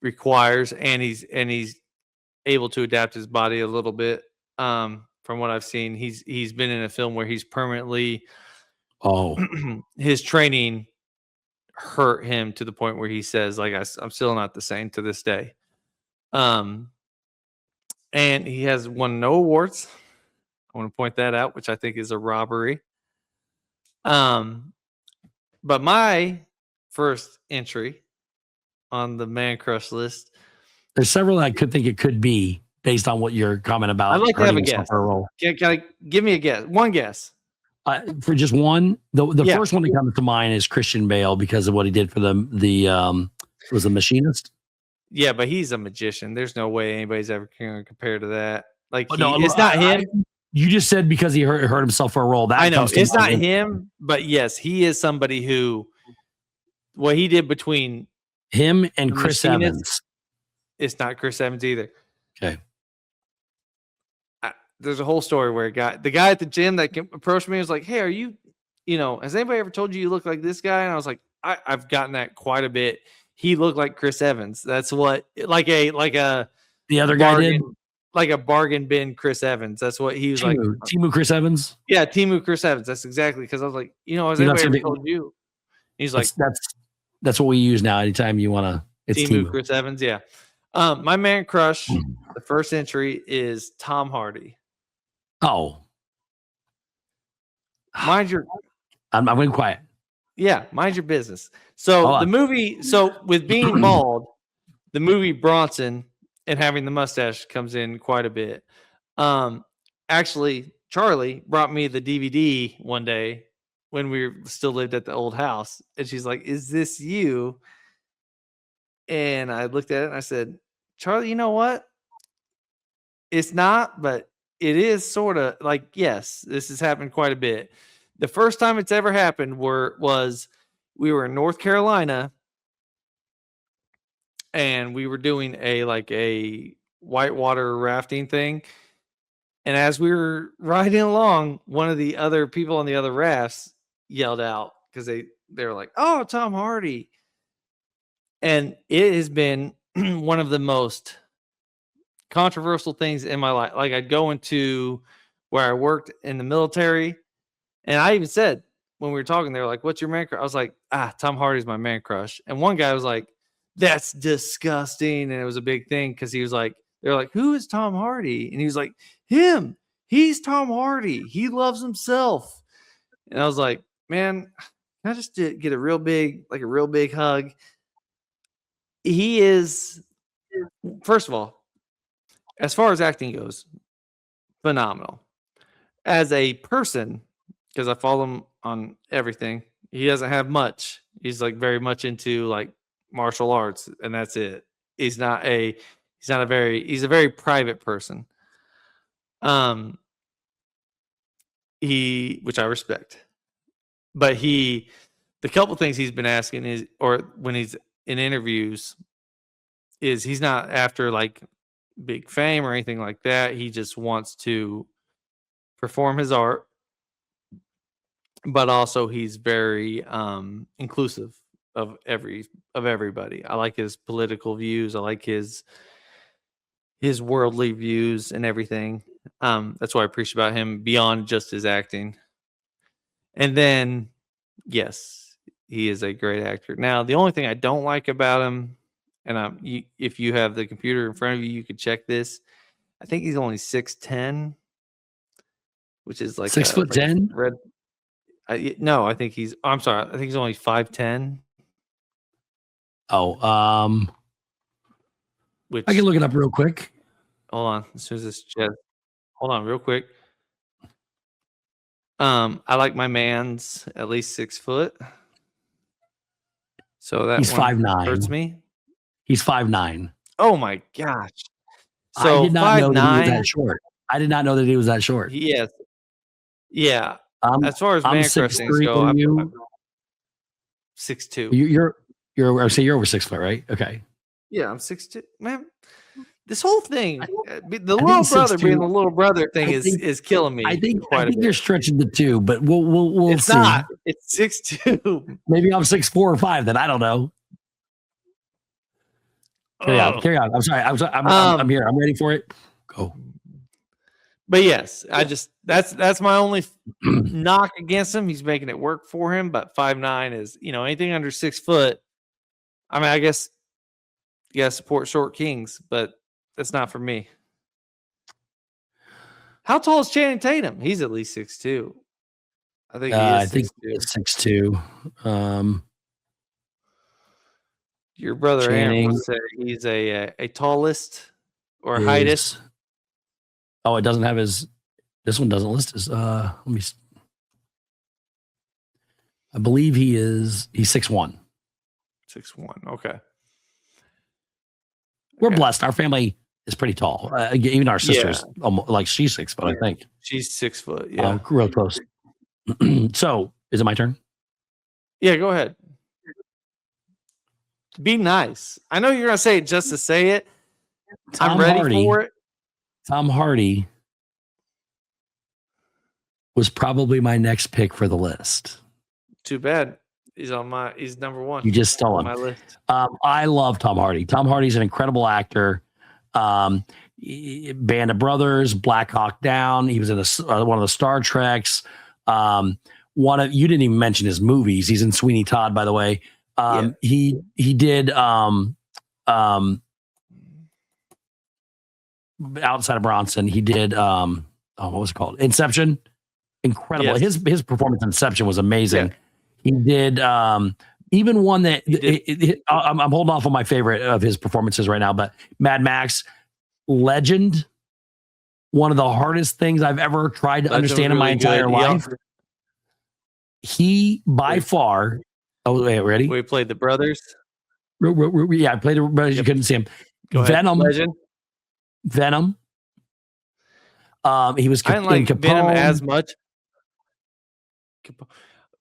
requires, and he's able to adapt his body a little bit. From what I've seen, he's been in a film where he's permanently his training hurt him to the point where he says, like, I'm still not the same to this day. And he has won no awards. I want to point that out, which I think is a robbery. But my first entry on the man crush list, there's several that I could think it could be based on what your comment about. I'd like to have a guess. Can I give me a guess? One guess. For just one, the first one that comes to mind is Christian Bale because of what he did for the was a Machinist. Yeah, but he's a magician. There's no way anybody's ever going to compare to that. Like, it's not him. You just said because he hurt himself for a role. That I know it's not him, but yes, he is somebody who what he did between him and Chris Evans. It's not Chris Evans either. Okay. There's a whole story where the guy at the gym that approached me was like, "Hey, are you, has anybody ever told you look like this guy?" And I was like, I've gotten that quite a bit. He looked like Chris Evans. That's what like the other guy did, like a bargain bin Chris Evans. That's what he was like. Timu Chris Evans. Yeah, Timu Chris Evans. That's exactly because I was like, has anybody ever told you? He's like, that's what we use now. Anytime you want to, it's Timu Chris Evans. Yeah. My man crush, the first entry is Tom Hardy. Oh, mind your. I'm going quiet. Yeah, mind your business. So the movie, with being bald, the movie Bronson and having the mustache comes in quite a bit. Actually, Charlie brought me the DVD one day when we still lived at the old house, and she's like, "Is this you?" And I looked at it and I said, "Charlie, you know what? It's not, but it is sort of like, yes, this has happened quite a bit." The first time it's ever happened was we were in North Carolina and we were doing a whitewater rafting thing. And as we were riding along, one of the other people on the other rafts yelled out because they were like, "Oh, Tom Hardy." And it has been one of the most controversial things in my life. Like, I'd go into where I worked in the military, and I even said when we were talking, they were like, "What's your man crush?" I was like, Tom Hardy's my man crush. And one guy was like, "That's disgusting." And it was a big thing because he was like, they're like, "Who is Tom Hardy?" And he was like, "Him. He's Tom Hardy. He loves himself." And I was like, "Man, can I just get a real big hug?" He is, first of all, as far as acting goes, phenomenal. As a person, because I follow him on everything, he doesn't have much. He's like very much into like martial arts, and that's it. He's a very private person. Which I respect. But the couple things he's been asking is, or when he's in interviews, is he's not after like big fame or anything like that. He just wants to perform his art, but also he's very inclusive of everybody. I like his political views. I like his worldly views and everything. That's what I appreciate about him beyond just his acting. And then, yes, he is a great actor. Now, the only thing I don't like about him, and if you have the computer in front of you, you could check this. I think he's only 6'10", which is like 6'10". No, I think he's. I'm sorry. I think he's only 5'10". Oh, which I can look it up real quick. Hold on. As soon as this chest. Hold on, real quick. I like my man's at least 6 foot. So that he's 5'9". Hurts me. He's 5'9". Oh my gosh! So I did not know that he was that short. I did not know that he was that short. Yes. Yeah. As far as man crush things go, I'm 6'2". You're over 6 foot, right? Okay. Yeah, I'm 6'2". Man, this whole thing, the little think brother 6'2". being the little brother thing is killing me. I think quite a bit. you're stretching the 2, but we'll It's see. not. It's 6'2". Maybe I'm 6'4" or 5. Then I don't know. Carry on. I'm sorry. I'm here. I'm ready for it. Go. But yes, that's my only knock against him. He's making it work for him, but 5'9" is, anything under 6 foot. I mean, I guess you gotta support short kings, but that's not for me. How tall is Channing Tatum? He's at least 6'2". I think he is. I think 6'2". Your brother Aaron would say he's a tallest or heightest. Oh, it doesn't have his. This one doesn't list his. Let me. I believe he's 6'1". 6'1". Okay. We're blessed. Our family is pretty tall. Even our sister's almost like she's 6 foot. I think she's 6 foot. Yeah, real close. So, is it my turn? Yeah, go ahead. Be nice. I know you're gonna say it just to say it. I'm ready for it. Tom Hardy was probably my next pick for the list. Too bad. He's number 1. You just stole him. My list. I love Tom Hardy. Tom Hardy's an incredible actor. Band of Brothers, Black Hawk Down. He was in one of the Star Treks. You didn't even mention his movies. He's in Sweeney Todd, by the way. He did outside of Bronson. He did what was it called? Inception. Incredible. Yes. His performance in Inception was amazing. Yeah. He did even one that I'm holding off on my favorite of his performances right now, but Mad Max Legend, one of the hardest things I've ever tried to understand in my entire life. He by far. Oh, wait, ready? We played the brothers. Yeah, I played the brothers. You couldn't see him. Venom. Legend. Venom. He was. I didn't like Venom as much.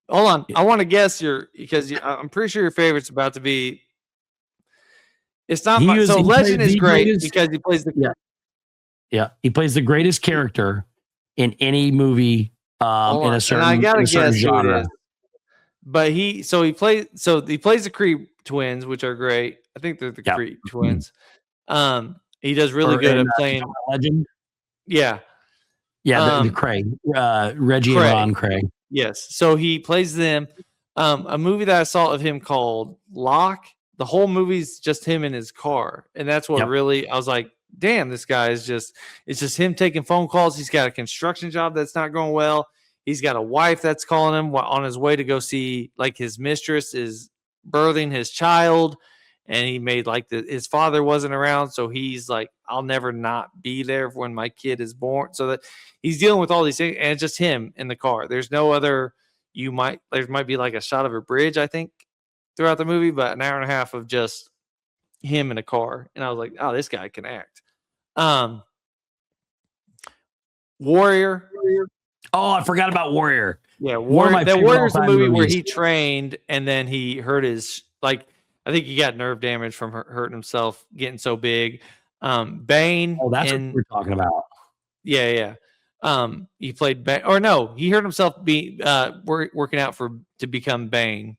Hold on, I want to guess because I'm pretty sure your favorite's about to be. It's not. Legend is great because he plays the. Yeah, he plays the greatest character in any movie in a certain. And I gotta guess genre. Who it is. But he plays the Creed twins, which are great. I think they're the Creed twins. He does really good at playing Legend. Yeah. Yeah, the Craig, Reggie and Ron Craig. Yes. So he plays them. A movie that I saw of him called Locke. The whole movie's just him in his car. And that's what really, I was like, damn, this guy it's just him taking phone calls. He's got a construction job that's not going well. He's got a wife that's calling him on his way to go see, like, his mistress is birthing his child. And he made his father wasn't around. So he's like, I'll never not be there when my kid is born. So that he's dealing with all these things. And it's just him in the car. There's no other, there might be like a shot of a bridge, I think, throughout the movie, but an hour and a half of just him in a car. And I was like, oh, this guy can act. Warrior. Oh, I forgot about Warrior. Yeah, Warrior's the movie where he trained and then he hurt his, I think he got nerve damage from hurting himself, getting so big. Bane. Oh, that's what we're talking about. Yeah. He played Bane. Or no, he hurt himself working out to become Bane.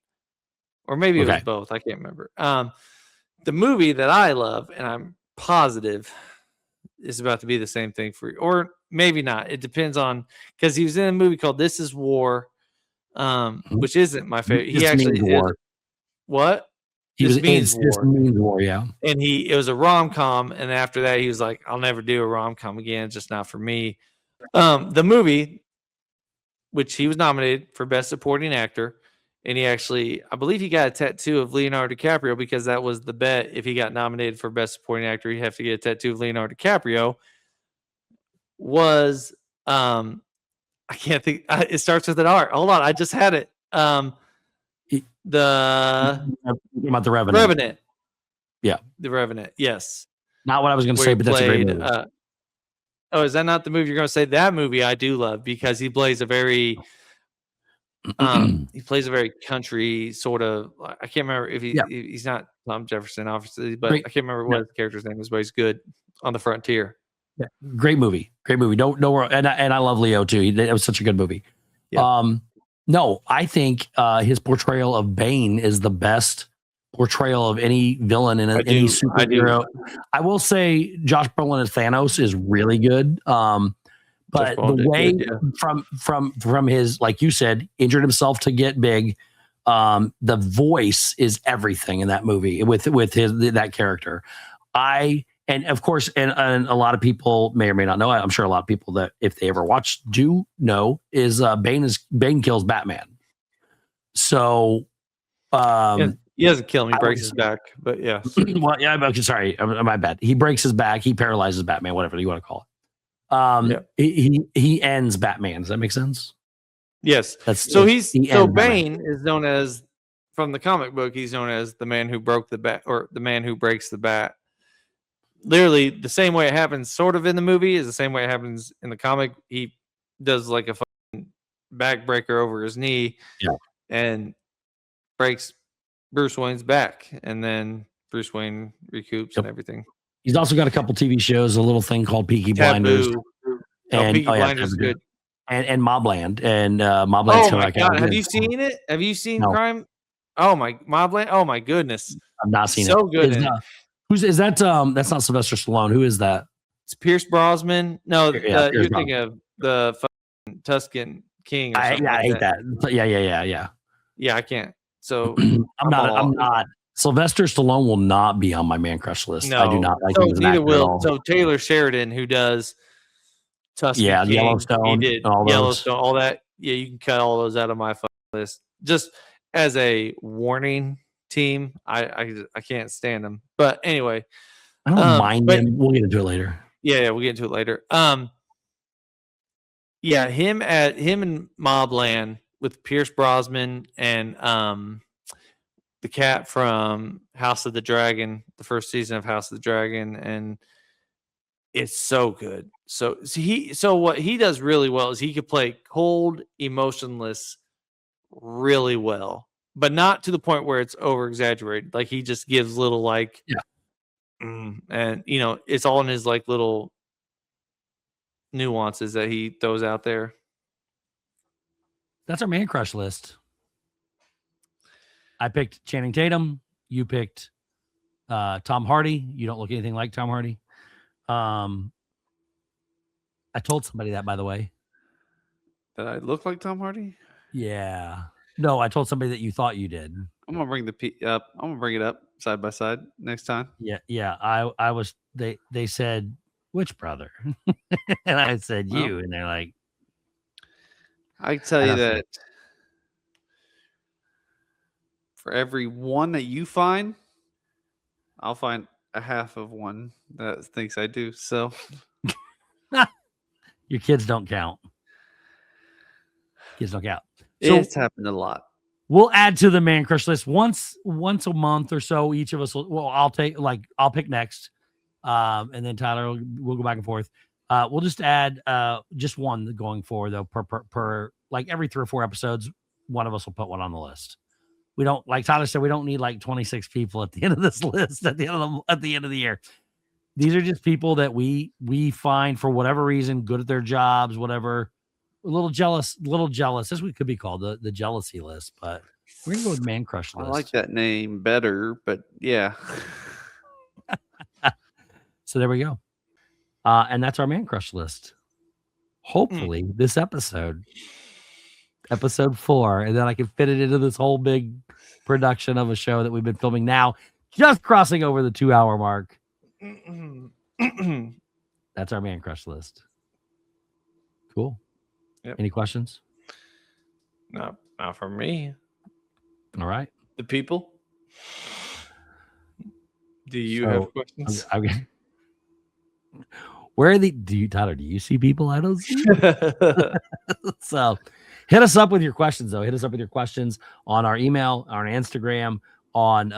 Or maybe it was both. I can't remember. The movie that I love, and I'm positive is about to be the same thing for you. Or maybe not. It depends on, because he was in a movie called This Is War, which isn't my favorite. He actually is. What? This means war, yeah. And it was a rom-com, and after that he was like, I'll never do a rom-com again, it's just not for me. The movie, which he was nominated for Best Supporting Actor, and I believe he got a tattoo of Leonardo DiCaprio because that was the bet. If he got nominated for Best Supporting Actor, he'd have to get a tattoo of Leonardo DiCaprio. Was I can't think. It starts with an R. Hold on, I just had it. About the Revenant. Revenant. Yeah. The Revenant. Yes. Not what I was going to say, but that's a great movie. Is that not the movie you're going to say? That movie I do love because he plays a very country sort of. I can't remember if he's not Tom Jefferson, obviously, but I can't remember what his character's name is, but he's good. on the frontier. Yeah, great movie. No, and I love Leo too. It was such a good movie. Yeah. No, I think his portrayal of Bane is the best portrayal of any villain in any superhero. I will say Josh Brolin as Thanos is really good. But the way from his, like you said, injured himself to get big, the voice is everything in that movie with that character. And of course, and a lot of people may or may not know. I'm sure a lot of people that if they ever watch do know is Bane kills Batman. So he doesn't kill him. He breaks his back. But yeah. Well, yeah. Okay, sorry, my bad. He breaks his back. He paralyzes Batman. Whatever you want to call it. He ends Batman. Does that make sense? Yes. Bane is known as, from the comic book, he's known as the man who broke the bat, or the man who breaks the bat. Literally the same way it happens sort of in the movie is the same way it happens in the comic. He does like a fucking backbreaker over his knee and breaks Bruce Wayne's back, and then Bruce Wayne recoups and everything. He's also got a couple TV shows, a little thing called Peaky Blinders. And Peaky Blinders is good. And Mobland. And Mobland's oh my God. Have you seen it? Have you seen Crime? Oh my Mobland. Oh my goodness. I've not seen it. So good. Is that? That's not Sylvester Stallone. Who is that? It's Pierce Brosnan. No, you're thinking of the fucking Tuscan King. I hate that. Yeah, I can't. So I'm not. Sylvester Stallone will not be on my man crush list. No, I do not like him as an actor at all. So Taylor Sheridan, who does Tuscan King, Yellowstone, he did Yellowstone, all that. Yeah, you can cut all those out of my list. Just as a warning, team, I can't stand them. But anyway, I don't mind him. We'll get into it later. Yeah, we'll get into it later. Yeah, him in Mobland with Pierce Brosnan and the cat from House of the Dragon, the first season of House of the Dragon, and it's so good. So what he does really well is he could play cold, emotionless really well, but not to the point where it's over exaggerated. Like he just gives little and it's all in his like little nuances that he throws out there. That's our man crush list. I picked Channing Tatum. You picked Tom Hardy. You don't look anything like Tom Hardy. I told somebody that, by the way. That I look like Tom Hardy? Yeah. No, I told somebody that you thought you did. I'm gonna bring up. I'm gonna bring it up side by side next time. Yeah. I was. They said, which brother? And I said you, and they're like, I can tell you that for every one that you find, I'll find a half of one that thinks I do. So your kids don't count. Kids don't count. So it's happened a lot. We'll add to the man crush list once a month or so. Each of us will. I'll pick next, and then Tyler will go back and forth. We'll just add just one going forward though per like every 3 or 4 episodes. One of us will put one on the list. We don't, like Tyler said, we don't need like 26 people at the end of this list at the end of the year. These are just people that we find for whatever reason good at their jobs, whatever. A little jealous. This could be called the jealousy list, but we're gonna go with man crush list. I like that name better, but yeah. So there we go. And that's our man crush list. Hopefully this episode 4, and then I can fit it into this whole big production of a show that we've been filming now, just crossing over the 2-hour mark. That's our man crush list. Cool. Yep. Any questions? Not from me. All right. The people. Do you have questions? Where are Tyler, do you see people I don't see? So hit us up with your questions, though. Hit us up with your questions on our email, on our Instagram, on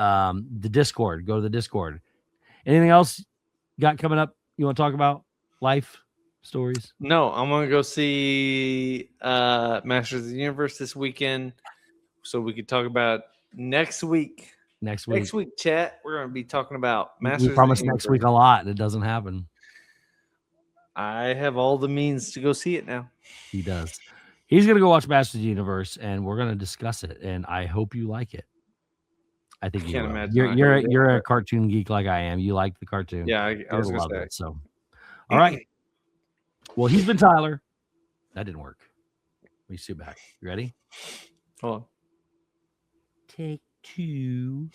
the Discord. Go to the Discord. Anything else you got coming up you want to talk about? Life stories? No, I'm going to go see Masters of the Universe this weekend so we could talk about next week next week. Next week, chat, we're going to be talking about We Masters. promise of the next week Universe. a lot, and it doesn't happen. I have all the means to go see it now. He does. He's going to go watch Masters of the Universe, and we're going to discuss it. And I hope you like it. I think I you can't will. imagine I You're hate it, a but- cartoon geek like I am. You like the cartoon. Yeah, I You're was gonna going to love say. it. So, all right. Well, he's been Tyler. That didn't work. Let me sit back. You ready? Hold Take 2.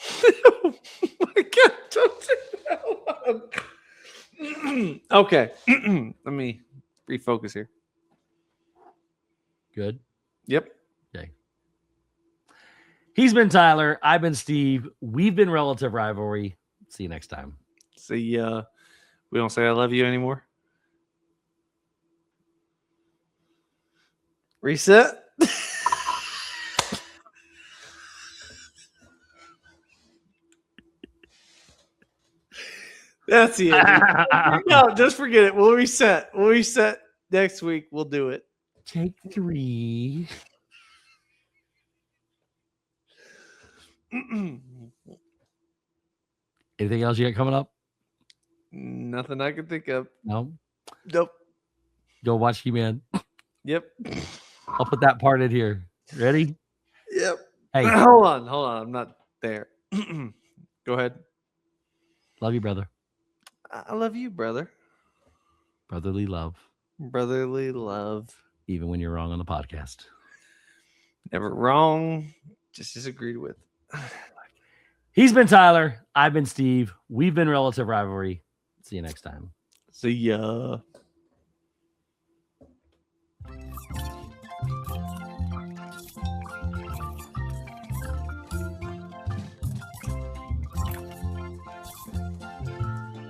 on. Oh my God, don't do that. Okay. Let me refocus here. Good. Yep. Okay. He's been Tyler. I've been Steve. We've been Relative Rivalry. See you next time. See, we don't say I love you anymore. Reset. That's the end. No, just forget it. We'll reset. We'll reset next week. We'll do it. Take 3. Anything else you got coming up? Nothing I can think of. No. Nope. Go watch He-Man. Yep. I'll put that part in here. Ready? Yep. Hey, Hold on. I'm not there. Go ahead. love you, brother. I love you, brother. Brotherly love, Brotherly love. even when you're wrong on the podcast. Never wrong. Just disagreed with. He's been Tyler. I've been Steve. We've been Relative Rivalry. See you next time. See ya.